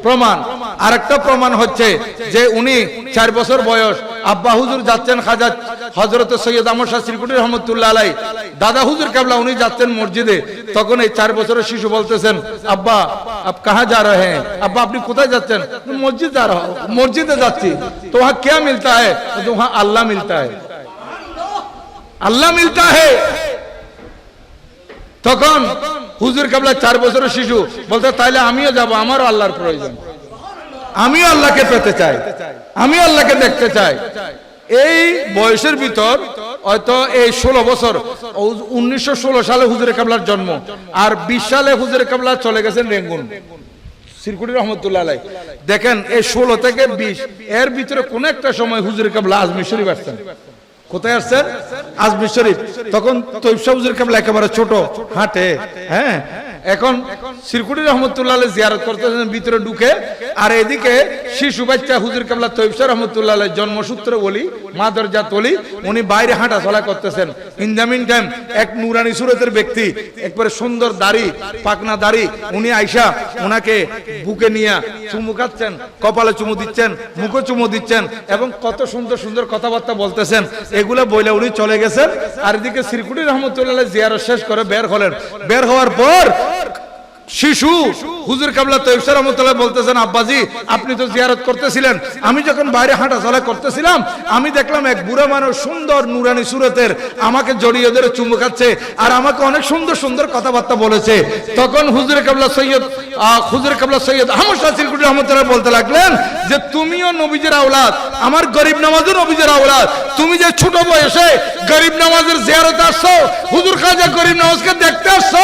প্রমাণ। আরেকটা প্রমাণ হচ্ছে যে উনি 4 বছর বয়স, আব্বা হুজুর যাচ্ছেন খাজা হযরত সৈয়দ আহমদ শাহ শ্রীকুটি রহমতুল্লাহ আলাইহি, দাদা হুজুর কেবলা উনি যাচ্ছেন মসজিদে। তখন এই 4 বছরের শিশু বলতেছেন, আব্বা আপ কাহা যা রহে হ্যাঁ? আব্বা আপনি কোথায় যাচ্ছেন? মসজিদ যা রহা, মসজিদে যাচ্ছি। তো ওহা क्या मिलता है? তো ওহা আল্লাহ মিলতা है, আল্লাহ মিলতা है। তখন হুজুর কেবলা 4 বছরের শিশু বলতে, তাইলে আমিও যাব, আমারও আল্লাহর প্রয়োজন, আমিও আল্লাহকে পেতে চাই, আমিও আল্লাহকে দেখতে চাই। এই বয়সের ভিতর হয়তো এই 16 বছর, 1916 সালে হুজুরে কেবলার জন্ম, আর 20 সালে হুজুরে কেবলা চলে গেছেন রেঙ্গুন শ্রীকুটি রহমতুল্লাহ আলাইহি। দেখেন এই 16 থেকে 20 এর ভিতরে কোন একটা সময় হুজুরে কেবলা আজমির শরীফ আসছেন। কোথায় আসছেন? আজমির শরীফ। তখন তৈয়ব শাহ হুজুর কেবলা একেবারে ছোট, হাঁটে। হ্যাঁ, এখন শ্রীকুটি রহমতুল্লাহ আলাইহি জিয়ারত করতেছেন ভিতরে ঢুকে, আর এদিকে শিশু বাচ্চা হুজুর কেবলা তৈয়ব শাহ রহমতুল্লাহ আলাইহি জন্মসূত্রে ওলি, মা দরজাত ওলি, উনি বাইরে হাঁটা চলা করতেছেন। ইন দ্য মিন টাইম এক নুরানি সুরতের ব্যক্তি, একবারে সুন্দর দাড়ি, পাকনা দাড়ি, উনি আইসা ওনাকে বুকে নিয়ে চুমু খাচ্ছেন, কপালে চুমু দিচ্ছেন, মুখে চুমু দিচ্ছেন, এবং কত সুন্দর সুন্দর কথাবার্তা বলতেছেন। এগুলো বইলে উনি চলে গেছেন। আর এদিকে শ্রীকুটি রহমতুল্লাহ আলাইহি জিয়ারত শেষ করে বের হলেন। বের হওয়ার পর শিশু হুজুর কেবলা তৈয়ব শাহ রহমতুল্লাহ বলতেছেন, আব্বাজি আপনি তো জিয়ারত করতেছিলেন, আমি যখন বাইরে হাঁটা চলা করতেছিলাম, আমি দেখলাম এক বুড়া মানুষ সুন্দর নুরানি সুরতের আমাকে জড়িয়ে ধরে চুমু খাচ্ছে, আর আমাকে অনেক সুন্দর সুন্দর কথাবার্তা বলেছে। তখন হুজুর কেবলা সৈয়দ আহমদ শাহ শ্রীকুটি রহমতুল্লাহ বলতে লাগলেন যে, তুমিও নবীজির আওলাদ, আমার গরিব নওয়াজও নবীজির আওলাদ, তুমি যে ছোট বয়সে গরিব নওয়াজের জিয়ারতে আসছো, হুজুর খাজা গরিব নওয়াজকে দেখতে আসছো,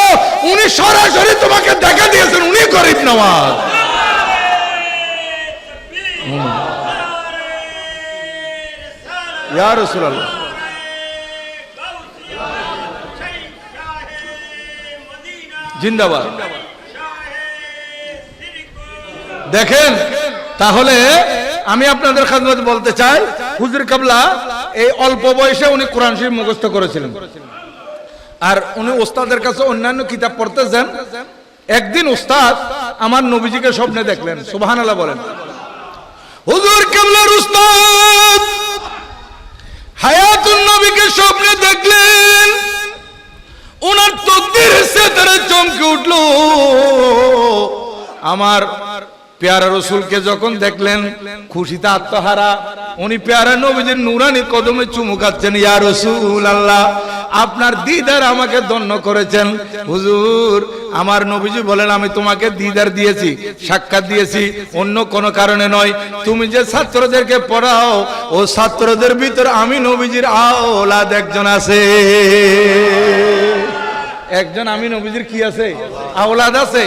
উনি সরাসরি তোমাকে দেখা দিয়েছেন, উনি গরিব নওয়াজ। ইয়া রাসূলুল্লাহ, জিন্দাবাদ। দেখেন, তাহলে আমি আপনাদের খাদমতে বলতে চাই, হুজুর কেবলা এই অল্প বয়সে উনি কোরআন শরীফ মুখস্থ করেছিলেন, আর উনি ওস্তাদের কাছে অন্যান্য কিতাব পড়তেছেন। একদিন ওস্তাদ আমার নবীজিকে স্বপ্নে দেখলেন। সুবহানাল্লাহ বলেন। হুজুর কেবলার উস্তাদ হায়াতুন নবীকে স্বপ্নে দেখলেন, ওনার তকদীর সেতারে চমকে উঠল। আমার পেয়ারা রসুলকে যখন দেখলেন খুশিতে আত্মহারা, উনি পেয়ারা নবীজির নুরানি কদমে চুমু খাচ্ছেন। ইয়া রাসূলুল্লাহ, আপনার দিদার আমাকে ধন্য করেছেন। হুজুর, আমার নবীজি বলেন, আমি তোমাকে দিদার দিয়েছি, সাক্ষাৎ দিয়েছি, অন্য কোনো কারণে নয়। তুমি যে ছাত্রদেরকে পড়াও, ও ছাত্রদের ভিতর আমি নবীজির আওলাদ একজন আছে, একজন আমি নবীজির কি আছে? আওলাদ আছে।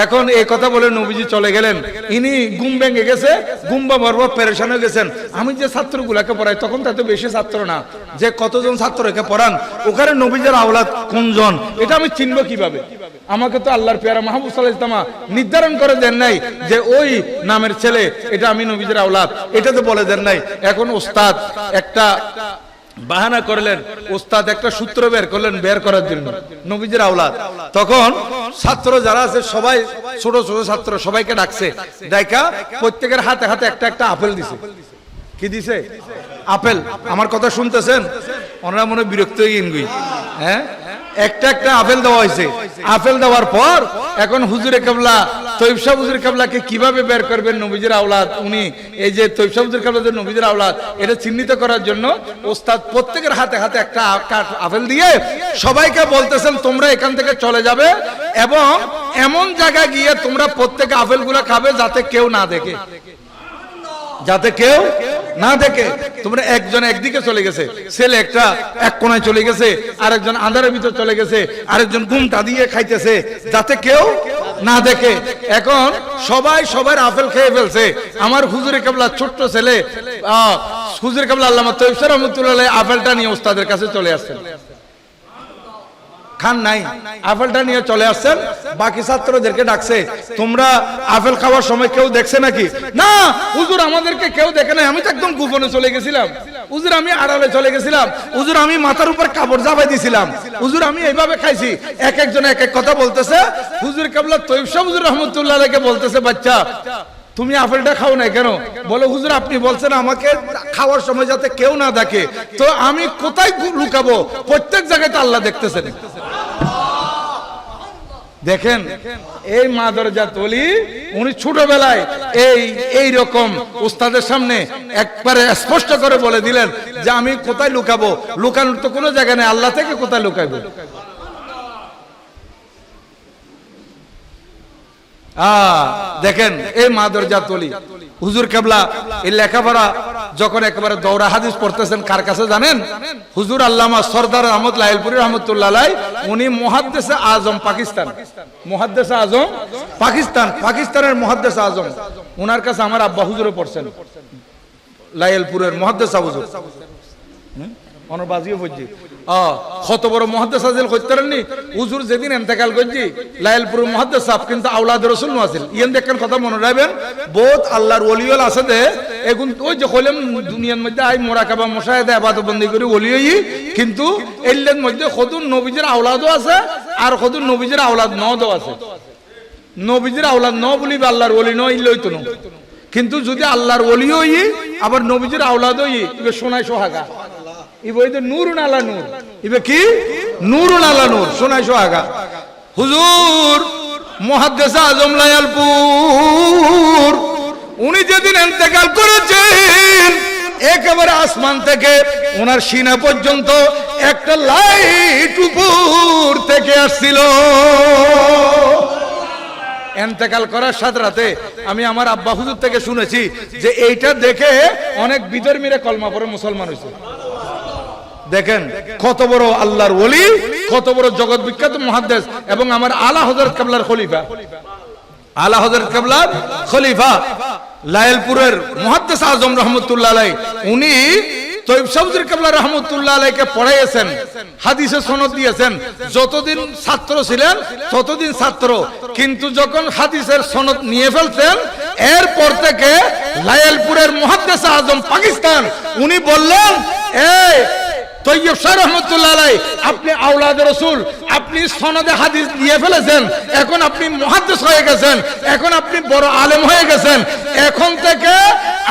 এখন এই কথা বলে নবীজি চলে গেলেন। ইনি ঘুম ভেঙে গেছে, ঘুমবা বরবর পেরেশান হয়ে গেছেন। আমি যে ছাত্রগুলাকে পড়াই, তখন তাতে বেশি ছাত্র না, যে কতজন ছাত্রকে পড়ান, ওখানে নবীজির আওলাদ কোনজন, এটা আমি চিনব কিভাবে? আমাকে তো আল্লাহর পেয়ারা মাহবুব সাল্লাল্লাহু আলাইহি ওয়াসাল্লাম নির্ধারণ করে দেন নাই যে ওই নামের ছেলে এটা আমি নবীজির আওলাদ, এটা তো বলে দেন নাই। এখন ওস্তাদ একটা বাহানা করলেন, ওস্তাদ একটা সূত্র বের করলেন বের করার জন্য নবীজির আওলাদ। তখন ছাত্র যারা আছে সবাই, ছোট ছোট ছাত্র সবাইকে ডাকছে, ডাইকা প্রত্যেকের হাতে হাতে একটা একটা আপেল দিছে। কি দিছে? আপেল। আমার কথা শুনতেছেন? ওনারা মনে বিরক্ত হয়ে গেন। হ্যাঁ, একটা একটা আপেল দেওয়া হয়েছে। আপেল দেওয়ার পর এখন হুজুরে কেবলা তৈয়ব শাহ হুজুর কেবলাকে কিভাবে বের করবেন নবীজির আওলাদ, উনি এই যে তৈয়ব শাহ হুজুর কেবলা যে নবীজির আওলাদ, এটা চিহ্নিত করার জন্য ওস্তাদ প্রত্যেকের হাতে হাতে একটা আপেল দিয়ে সবাইকে বলতেছেন তোমরা এখান থেকে চলে যাবে এবং এমন জায়গায় গিয়ে তোমরা প্রত্যেকে আপেলগুলো খাবে যাতে কেউ না দেখে, যাতে কেউ না দেখে। তোমরা একজন একদিকে চলে গেছে, ছেলে একটা এক কোণায় চলে গেছে, আরেকজন আন্ধারের ভিতর চলে গেছে, আরেকজন ঘুমটা দিয়ে খাইতেছে যাতে কেউ না দেখে। এখন সবাই সবার আপেল খেয়ে ফেলছে। আমার হুজুরে কেবলা ছোট্ট ছেলে হুজুরে কেবলা আল্লামা তৈয়ব শাহ রহমাতুল্লাহ আপেলটা নিয়ে ওস্তাদের কাছে চলে আসছেন, খান নাই, আপেলটা নিয়ে চলে আসছেন। বাকি ছাত্রদেরকে ডাকছে, তোমরা আপেল খাওয়ার সময় কেউ দেখছে নাকি? না হুজুর, আমাদেরকে কেউ দেখে নাই, আমি তো একদম গোপনে চলে গেছিলাম হুজুর, আমি আড়ালে চলে গেছিলাম হুজুর, আমি মাথার উপর কাপড় চাপাই দিছিলাম হুজুর, আমি এইভাবে খাইছি। এক একজন এক এক কথা বলতেছে। হুজুর কেবলা তৈয়ব শাহ হুজুর রহমতুল্লাহ আলাইহিকে বলতেছে, বাচ্চা তুমি আপেলটা খাও না কেন? বলে হুজুর আপনি বলছেন আমাকে খাওয়ার সময় যাতে কেউ না দেখে, তো আমি কোথায় লুকাবো? প্রত্যেক জায়গায় তো আল্লাহ দেখতেছেন। দেখেন এই মা দরজাত ওলি, উনি ছোটবেলায় এই রকম উস্তাদের সামনে একবারে স্পষ্ট করে বলে দিলেন যে আমি কোথায় লুকাবো, লুকানোর তো কোনো জায়গা নেই, আল্লাহ থেকে কোথায় লুকাবো? দেখেন এই মা দরজাত ওলি হুজুর কেবলা এই লেখাপড়া যখন একেবারে দৌড়া হাদিস পড়তেছেন কার কাছে জানেন? হুজুর আল্লামা সরদার আহমদ লাইলপুরি রহমতুল্লাহ আলাইহি, উনি মুহাদ্দিসে আজম পাকিস্তান, মুহাদ্দিসে আজম পাকিস্তান, পাকিস্তানের মুহাদ্দিস আজম, ওনার কাছে আমার আব্বা হুজুরও পড়ছেন, লাইলপুরের মুহাদ্দিস হুজুর অনবাজিও বুঝছি। কত বড় মুহাদ্দিস আজল কইতারেননি হুজুর যেদিন ইন্তেকাল করছি লাইলপুর মুহাদ্দিস সাহেব কিন্তু আওলাদ রাসূল নছিল। ইয়েন দেখেন কথা মনে রাখবেন, বহুত আল্লাহর ওলিওল আছে দে এখন ওই যে কইলাম দুনিয়ার মধ্যে আই মুরাকাবা মুশাহাদা ইবাদত বন্দেগি করে ওলি হই, কিন্তু এলের মধ্যে কতজন নবীজির আওলাদও আছে আর কতজন নবীজির আওলাদ নও আছে। নবীজির আওলাদ ন বলি আল্লাহর ওলি ন ইলই তো ন, কিন্তু যদি আল্লাহর ওলি হই আবার নবীজির আওলাদ হই ইবে সোনায় সোহাগা, ইবে নূরুন আলা নূর, ইবে কি নূরুন আলা নূর, সোনায় সোহাগা। হুজুর মুহাদ্দিস আজম লায়ালপুর উনি যেদিন ইন্তেকাল করেছেন একেবারে আসমান থেকে ওনার সিনা পর্যন্ত একটা লাইট উপর থেকে আসছিল। ইন্তেকাল করার সাথে রাতে আমি আমার আব্বা হুজুর থেকে শুনেছি যে এইটা দেখে অনেক বিধর্মীরা কলমা পড়ে মুসলমান হয়েছে। দেখেন কত বড় আল্লাহর ওলি, কত বড় জগৎ বিখ্যাত মুহাদ্দিস এবং আমার আলা হযরত কেবলার খলিফা, আলা হযরত কেবলার খলিফা লাইলপুরের মুহাদ্দিস আজম রহমতুল্লাহ আলাইহি, উনি তৈয়ব শাহ হুজুর কেবলা রহমতুল্লাহ আলাইহিকে পড়াইয়েছেন, হাদিসে সনদ দিয়েছেন। যতদিন ছাত্র ছিলেন ততদিন ছাত্র, কিন্তু যখন হাদিসের সনদ নিয়ে ফেলতেন এরপর থেকে লাইলপুরের মুহাদ্দিস আজম পাকিস্তান উনি বললেন, এই তৈয়ব শাহ রহমতুল্লাহ আলাইহি আপনি আওলাদ রাসূল, আপনি সনদে হাদিস নিয়ে ফেলেছেন, এখন আপনি মুহাদ্দিস হয়ে গেছেন, এখন আপনি বড় আলেম হয়ে গেছেন, এখন থেকে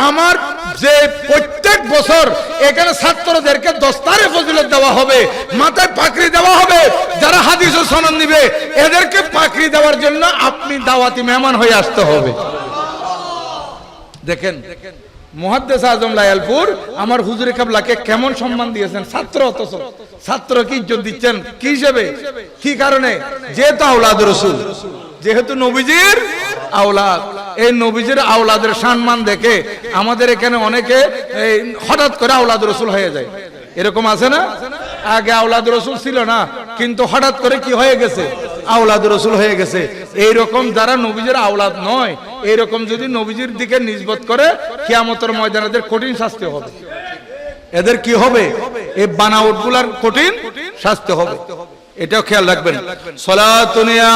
আমার যে প্রত্যেক বছর এখানে ছাত্রদেরকে দস্তারে ফজিলত দেওয়া হবে, মাথায় পাকড়ি দেওয়া হবে, যারা হাদিস ও সনদ নিবে এদেরকে পাকড়ি দেওয়ার জন্য আপনি দাওয়াতি মেহমান হয়ে আসতে হবে। দেখেন মুহাদ্দিস আজম লায়ালপুর আমার হুজুরে কেবলাকে কেমন সম্মান দিয়েছেন, ছাত্র অথচ ছাত্রকে ইজ্জত দিচ্ছেন কি হিসেবে, কি কারণে? যেহেতু আওলাদ রাসূল, যেহেতু নবীজির আওলাদ, এই নবীজির আওলাদের সম্মান দেখে আমাদের এখানে অনেকে হঠাৎ করে আওলাদ রাসূল হয়ে যায়, এরকম আছে না? আগে আওলাদ রাসূল ছিল না, কিন্তু হঠাৎ করে কি হয়ে গেছে? আওলাদ রাসূল হয়ে গেছে। এইরকম যারা নবীজির আওলাদ নয়, এইরকম যদি নবীজির দিকে নিসবত করে কিয়ামতের ময়দানে এদের কঠিন শাস্তি হবে। এদের কি হবে? এই বানাওয়াটগুলার কঠিন শাস্তি হবে, এটাও খেয়াল রাখবেন। সালাতুন ইয়া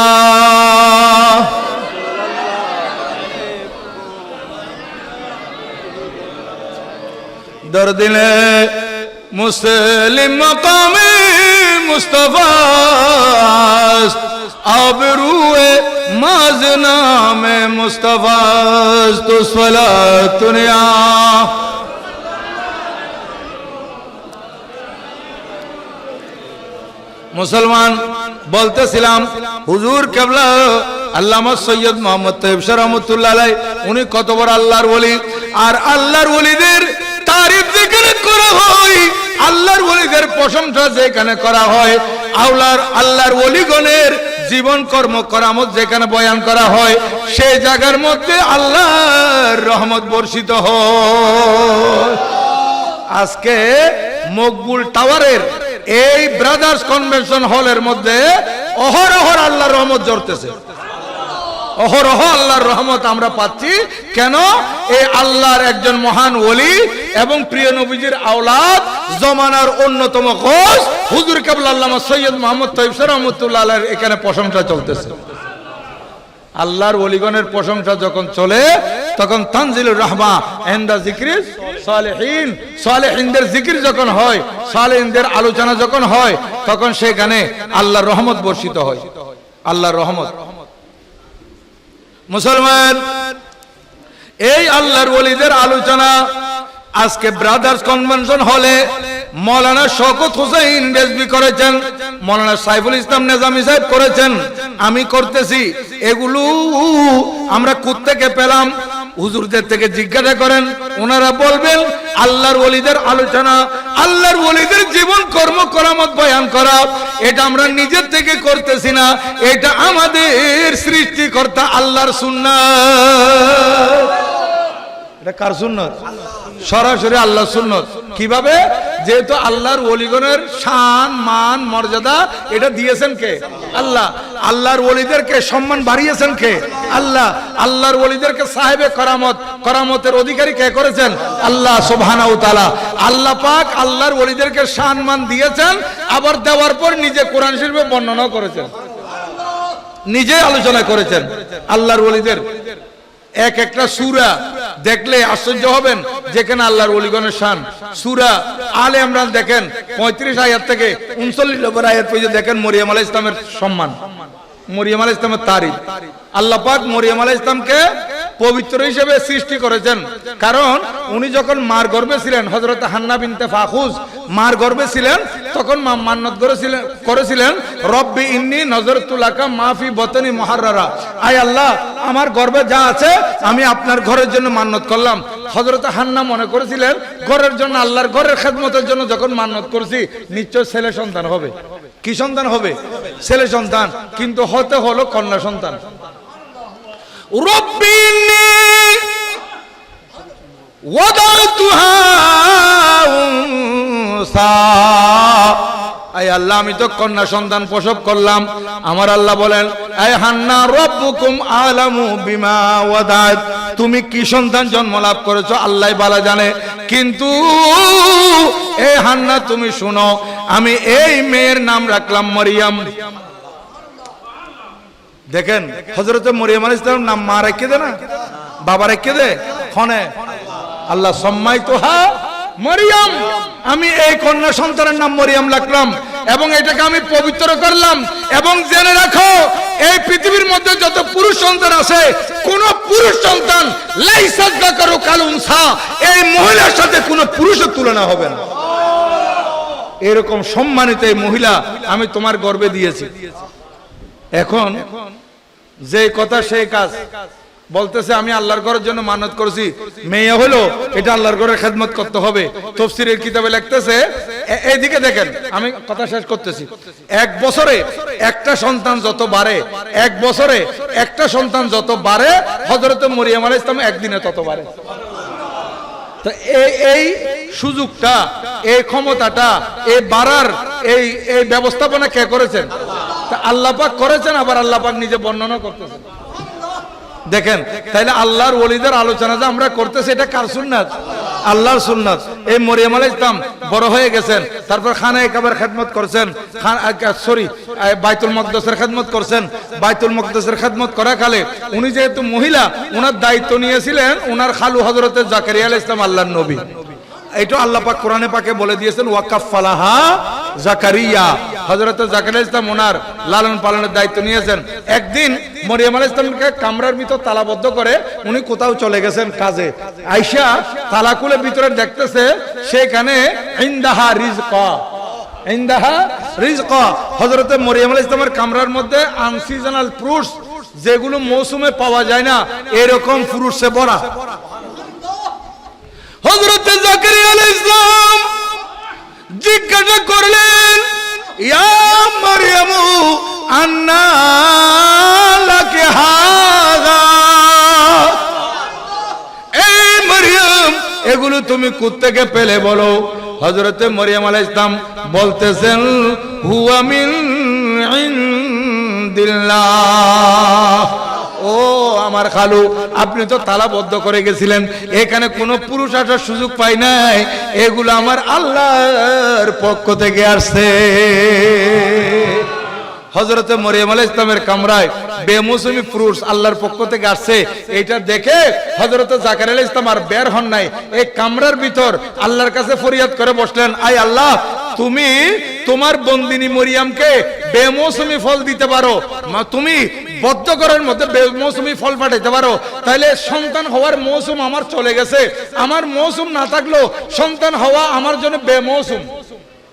দরদিলে মুসলিম মকামে মুস্তাফা আবরুয়ে মাজনামে মুস্তাফা তো সালাতুন ইয়া মুসলমান বলতেছিলাম হুজুর কেবলা আল্লামা সৈয়দ মোহাম্মদ তৈয়ব শাহ রহমাতুল্লাহ আলাইহি উনি কত বড় আল্লাহর ওলি, আর আল্লাহর ওলিদের তারিফ যেখানে করা হয়, আল্লাহর ওলিদের প্রশংসা যেখানে করা হয়, আল্লাহর ওলিগণের জীবন কর্ম করামত যেখানে বয়ান করা হয়, সেই জায়গার মধ্যে আল্লাহর রহমত বর্ষিত হয়। আজকে মকবুল টাওয়ারের এই ব্রাদার্স কনভেনশন হলের মধ্যে অহরহ আল্লাহর রহমত ঝরতেছে, অহরহ আল্লাহর রহমত আমরা পাচ্ছি। কেন? এই আল্লাহর একজন মহান ওলি এবং প্রিয় নবীজির আওলাদ, জমানার অন্যতম গোস হুজুর কেবলা আল্লামা সৈয়দ মোহাম্মদ তৈয়ব শাহ রহমাতুল্লাহ আলাইহির এখানে প্রশংসা চলতেছে। আল্লাহর ওলিগণের প্রশংসা যখন চলে তখন তানজিলুর রাহমা ইনদা যিকরি সালেহিন, সালেহিনদের জিকির যখন হয়, সালেহিনদের আলোচনা যখন হয়, তখন সেখানে আল্লাহর রহমত বর্ষিত হয়, আল্লাহর রহমত। মুসলমান, এই আল্লাহর ওলিদের আলোচনা আজকে ব্রাদার্স কনভেনশন হলে মৌলানা শওকত হুসাইন রেজভী করেছেন, মৌলানা সাইফুল ইসলাম নিজামী সাহেব করেছেন, আমি করতেছি। এগুলো আমরা কোত্থেকে পেলাম? হুজুরদের থেকে জিজ্ঞাসা করেন, ওনারা বলবেন আল্লাহর ওলিদের আলোচনা, আল্লাহর ওলিদের জীবন কর্ম করামত বয়ান করা, এটা আমরা নিজের থেকে করতেছি না, এটা আমাদের সৃষ্টিকর্তা আল্লাহর সুন্নাত। এটা কার সুন্নাত? সরাসরি আল্লাহর সুন্নাত। কিভাবে? যেহেতু আল্লাহর ওলিগণের শান মান মর্যাদা এটা দিয়েছেন কে? আল্লাহ। আল্লাহর ওলিদেরকে সম্মান বাড়িয়েছেন কে? আল্লাহ। আল্লাহর ওলিদেরকে সাহেবে করামত, করামতের অধিকারী কে করেছেন? আল্লাহ সুবহানাহু ওয়া তাআলা। আল্লাহ পাক আল্লাহর ওলিদেরকে শান মান দিয়েছেন, আবার দেওয়ার পর নিজে কোরআন শরীফে বর্ণনা করেছেন, নিজে আলোচনা করেছেন আল্লাহর ওলিদের। এক একটা সূরা দেখলে আশ্চর্য হবেন, যেখানে আল্লাহর ওলিগণের শান। সূরা আলে ইমরান দেখেন 35 আয়াত থেকে 39 নম্বর আয়াত পর্যন্ত দেখেন মরিয়ম আলাইহিস ইসলামের সম্মান, মরিয়ম আলাইহিস ইসলামের তারিফ। আল্লাহ পাক মরিয়ম আলাইহিস ইসলামকে পবিত্র হিসেবে সৃষ্টি করেছেন, কারণ উনি যখন মার গর্ভে ছিলেন, হযরত হান্না বিনতে ফাখুজ মার গর্ভে ছিলেন, তখন মা মান্নত করেছিলেন রব্বি ইন্নী নযরতু লাকা মা ফি বতনি মুহাররারা, আয় আল্লাহ আমার গর্ভে যা আছে আমি আপনার ঘরের জন্য মান্নত করলাম। হযরত হান্না মনে করেছিলেন ঘরের জন্য, আল্লাহর ঘরের খেদমতের জন্য যখন মান্নত করছি নিশ্চয় ছেলে সন্তান হবে। কি সন্তান হবে? ছেলে সন্তান। কিন্তু হতে হলো কন্যা সন্তান। রব্বি ইন্নী ওয়াদাতুহা উনসা, আয় আল্লাহ আমি তো কন্যা সন্তান প্রসব করলাম। আমার আল্লাহ বলেন, আয় হান্না রব্বুকুম আলামু বিমা ওয়াদাত, তুমি কি সন্তান জন্ম লাভ করেছো আল্লাহ ভালো জানে, কিন্তু এ হান্না তুমি শুনো, আমি এই মেয়ের নাম রাখলাম মরিয়ম। দেখেন হযরত মরিয়ম আলাইহিস সালাম নাম মা রেখে দে না, বাবা রেখে দে, খনে আল্লাহ সম্মাইতুহা মরিয়ম, আমি এই কন্যা সন্তানের নাম মরিয়ম রাখলাম এবং এটাকে আমি পবিত্র করলাম। এবং জেনে রাখো এই পৃথিবীর মধ্যে যত পুরুষ সন্তান আছে, কোন পুরুষ সন্তান লাইসা যাকারু কাল উনসা, এই মহিলার সাথে কোন পুরুষের তুলনা হবে না। এরকম সম্মানিত এই মহিলা আমি তোমার গর্ভে দিয়েছি। এখন যে কথা সেই কাজ বলতেছে, আমি আল্লাহর ঘরের জন্য মানত করেছি, মেয়ে হলো এটা আল্লাহর ঘরের খেদমত করতে হবে। তাফসীরের কিতাবে লিখতেছে, এইদিকে দেখেন আমি কথা শেষ করতেছি, এক বছরে একটা সন্তান যত বাড়ে, এক বছরে একটা সন্তান যত বাড়ে, হযরত মরিয়ম আলাইহিস সালাম একদিনে তত বাড়ে। তো এই সুযোগটা, এই ক্ষমতাটা, এই বাড়ার এই ব্যবস্থাপনা কে করেছেন? আল্লাহ পাক করেছেন, আবার আল্লাহ পাক নিজে বর্ণনা করতেছেন। দেখেন তাইলে আল্লাহর ওলিদের আলোচনা যে আমরা করতেছি এটা কার সুন্নাত? আল্লাহর সুন্নাত। এই মরিয়ম আলাইহিস সালাম বড় হয়ে গেছেন, তারপর খানায়ে কাবার খেদমত করছেন, বাইতুল মাকদাসের খেদমত করছেন। বাইতুল মাকদাসের খেদমত করা কালে উনি যেহেতু মহিলা, ওনার দায়িত্ব নিয়েছিলেন ওনার খালু হযরত জাকারিয়া আলাইহিস সালাম, আল্লাহর নবী। এটা আল্লাহ পাক কোরআনে পাকে বলে দিয়েছেন, ওয়াকাফালাহা জাকারিয়া, হযরত জাকারিয়া আলাইহিস সালাম ওনার লালন পালনের দায়িত্ব নিয়েছেন। একদিন মরিয়ম আলাইহিস সালামকে কামরার ভিতর তালাবদ্ধ করে উনি কোথাও চলে গেছেন কাজে। আয়েশা তালা খুলে ভিতরে দেখতেছে সেখানে ইনদাহা রিজকা, ইনদাহা রিজকা। হযরতে মরিয়ম আলাইহিস সালামের কামরার মধ্যে আনসিজনাল ফ্রুটস, যেগুলো মৌসুমে পাওয়া যায় না, এরকম ফ্রুটসে ভরা। হযরতে জাকারিয়া আলাইহিস সালাম জিজ্ঞাসা করলেন, ইয়া মারইয়াম আন্না লাকি হাযা, এই মারইয়াম এগুলো তুমি কোত্থেকে পেলে বলো। হযরতে মরিয়ম আলাইহিস সালাম বলতেছেন, হুয়া মিন ইনদিল্লাহ। ও আমার খালু, আপনি তো তালাবদ্ধ করে গেছিলেন, এখানে কোনো পুরুষ আসার সুযোগ পাই নাই, এগুলো আমার আল্লাহর পক্ষ থেকে আসছে। হযরতে মরিয়ম আলাইহিস সালামের কামরায় বেমৌসুমি ফ্রুটস আল্লাহর পক্ষ থেকে আসছে, এটা দেখে হযরতে জাকারিয়া আলাইহিস সালাম আর বের হন নাই, এই কামরার ভিতর আল্লাহর কাছে ফরিয়াদ করে বসলেন, আয় আল্লাহ, তুমি তোমার বন্দিনী মরিয়মকে বেমৌসুমি ফল দিতে পারো, তুমি বদ্ধঘরের মধ্যে বেমৌসুমি ফল পাঠাইতে পারো, তাহলে সন্তান হওয়ার মৌসুম আমার চলে গেছে, আমার মৌসুম না থাকলেও সন্তান হওয়া আমার জন্য বেমৌসুম,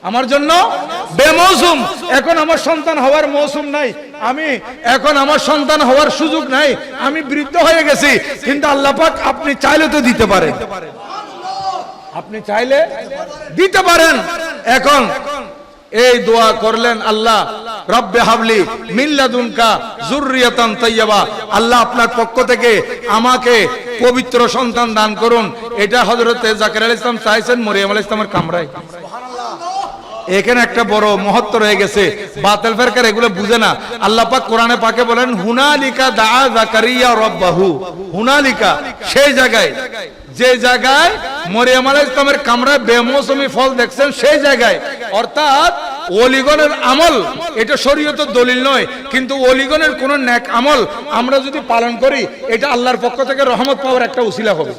আমার জন্য বেমৌসুম। এখন আমার সন্তান হওয়ার মৌসুম নাই, আমি এখন আমার সন্তান হওয়ার সুযোগ নাই, আমি বৃদ্ধ হয়ে গেছি, কিন্তু আল্লাহ পাক আপনি চাইলে তো দিতে পারেন, আপনি চাইলে দিতে পারেন। এখন এই দোয়া করলেন, আল্লাহ রব্বে হাবলি মিন লাদুনকা যুররিয়াতান তাইয়্যিবা, আল্লাহ আপনার পক্ষ থেকে আমাকে পবিত্র সন্তান দান করুন। এটা হযরতে জাকারিয়া আলাইহিস সালাম চাইছেন মরিয়ম আলাইহিস সালামের কামরায়। এখানে একটা বড় মহত্ব রয়ে গেছে, বাতিল ফেরকার এগুলো বুঝে না। আল্লাহ পাক কোরআনে পাকে বলেন, হুনালিকা দাআ জাকারিয়া রাব্বাহু, হুনালিকা সেই জায়গায়, যে জায়গায় মরিয়ম আলাইহিস সালামের কামরায় বেমৌসুমি ফল দেখছেন, সেই জায়গায়, অর্থাৎ ওলিগণের আমল, এটা শরীয়তের দলিল নয়, কিন্তু ওলিগণের কোন নেক আমল আমরা যদি পালন করি, এটা আল্লাহর পক্ষ থেকে রহমত পাওয়ার একটা উসিলা হবে।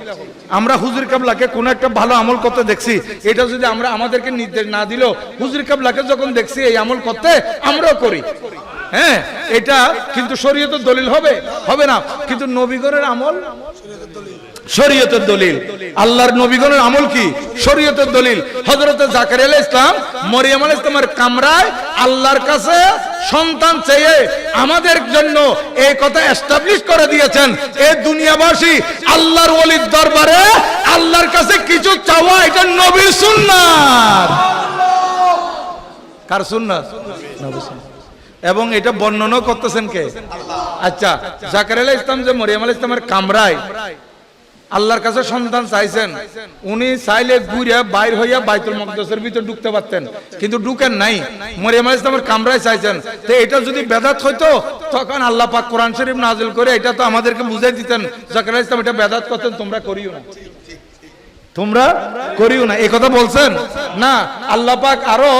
আমরা হুজুর কিবলাকে কোন একটা ভালো আমল করতে দেখছি, এটা যদি আমরা আমাদেরকে নির্দেশ না দিলেও হুজুর কিবলাকে যখন দেখছি এই আমল করতে, আমরাও করি, হ্যাঁ, এটা কিন্তু শরীয়তের দলিল হবে হবে না, কিন্তু নবীগণের আমল শরীয়তের দলিল। আল্লাহর নবীগণের আমল কি? শরীয়তের দলিল। হযরতে জাকারিয়া আলাইহিস সালাম মরিয়ম আলাইহিস সালামের কামরায় আল্লাহর কাছে সন্তান চেয়ে আমাদের জন্য এই কথা এস্টাবলিশ করে দিয়েছেন, এই দুনিয়াবাসী আল্লাহর ওলির দরবারে আল্লাহর কাছে কিছু চাওয়া, এটা নবীর সুন্নাত। কার সুন্নাত? নবীর সুন্নাত। এবং এটা বর্ণনা করতেছেন কে? আচ্ছা, জাকারিয়া আলাইহিস সালাম যে মরিয়ম আলাইহিস সালামের কামরায় আল্লাহর কাছে সন্তান চাইছেন, উনি চাইলে ঘুরে বাইর হইয়া বাইতুল মাকদাসের ভিতর ঢুকতে পারতেন, কিন্তু ঢুকেন নাই, মরিয়ম আলাইহিস সালামের কামরায় চাইছেন। তো এটা যদি বেদাত হইতো, তখন আল্লাহ পাক কোরআন শরীফ নাযিল করে এটা তো আমাদেরকে বুঝাই দিতেন, জাকারিয়া আলাইহিস সালাম এটা বেদাত করতেন, তোমরা করিও না, তোমরা করিও না, এই কথা বলছেন না। আল্লাহ পাক আরো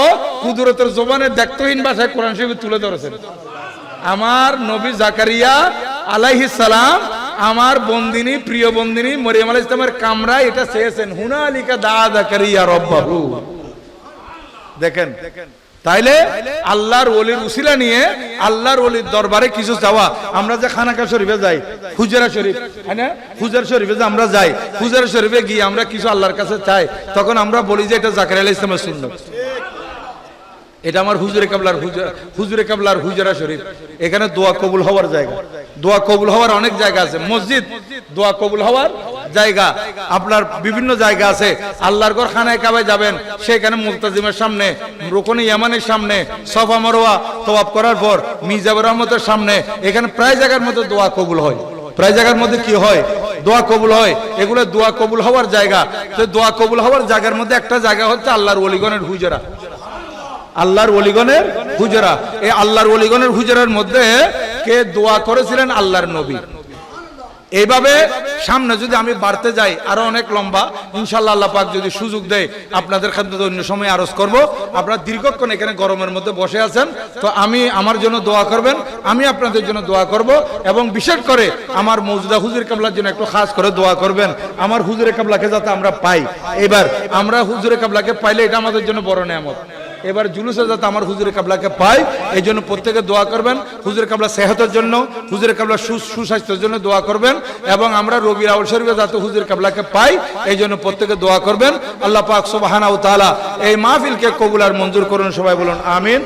কুদরতের জবানে দেখতহীন ভাষায় কোরআন শরীফ তুলে ধরেছেন, আমার নবী জাকারিয়া আলাইহিস সালাম আমার বন্দিনী, প্রিয় বন্দিনী মরিয়ম আলাইহিস সালামের কামরায় এটা চেয়েছেন, হুনালিকা দাআ জাকারিয়া রাব্বাহু। দেখেন, তাইলে আল্লাহর ওলির উসিলা নিয়ে আল্লাহর ওলির দরবারে কিছু চাওয়া। আমরা যে খানাকা শরীফে যাই, হুজরা শরীফ, হ্যাঁ না, হুজরা শরীফে যে আমরা যাই, হুজরা শরীফে গিয়ে আমরা কিছু আল্লাহর কাছে চাই, তখন আমরা বলি যে এটা জাকারিয়া আলাইহিস সালামের সুন্নাত, এটা আমার হুজুরে কাবলার হুজরা শরীফ, এখানে দোয়া কবুল হওয়ার জায়গা। দোয়া কবুল হওয়ার অনেক জায়গা আছে, মসজিদ দোয়া কবুল হওয়ার জায়গা, আপনার বিভিন্ন জায়গা আছে। আল্লাহর ঘর খানায় কাবায় যাবেন, সেখানে মুলতাজিমের সামনে, রুকনে ইয়ামানের সামনে, সফা মারওয়া তওয়াফ করার পর মিজাবুর রহমতের সামনে, এখানে প্রায় জায়গার মধ্যে দোয়া কবুল হয়, প্রায় জায়গার মধ্যে কি হয়? দোয়া কবুল হয়। এগুলো দোয়া কবুল হওয়ার জায়গা। তো দোয়া কবুল হওয়ার জায়গার মধ্যে একটা জায়গা হচ্ছে আল্লাহর ওলিগণের হুজরা, আল্লাহর ওলিগণের হুজরা। এই আল্লাহর ওলিগণের হুজরার মধ্যে কে দোয়া করেছিলেন? আল্লাহর নবী। এইভাবে সামনে যদি আমি বাড়তে যাই আরো অনেক লম্বা, ইনশাআল্লাহ আল্লাহ পাক যদি সুযোগ দেয় আপনাদের খাদ্য অন্য সময় আরজ করব। আপনারা দীর্ঘক্ষণ এখানে গরমের মধ্যে বসে আছেন, তো আমি আমার জন্য দোয়া করবেন, আমি আপনাদের জন্য দোয়া করব, এবং বিশেষ করে আমার মওজুদা হুজুর কিবলার জন্য একটু খাস করে দোয়া করবেন, আমার হুজুরে কিবলাকে যাতে আমরা পাই। এবার আমরা হুজুরে কিবলাকে পাইলে এটা আমাদের জন্য বড় নেয়ামত। এবার জুলুসে যাতে আমার হুজুরে কাবলাকে পাই, এই জন্য প্রত্যেকে দোয়া করবেন। হুজুরে কাবলা সেহতের জন্য, হুজুরে কাবলা সুস্বাস্থ্যের জন্য দোয়া করবেন, এবং আমরা রবিউল আউয়াল শরীফে যাতে হুজুরে কাবলাকে পাই এই জন্য প্রত্যেকে দোয়া করবেন। আল্লাহ পাক সুবহানাহু ওয়া তাআলা এই মাহফিলকে কবুল আর মঞ্জুর করুন, সবাই বলুন আমিন।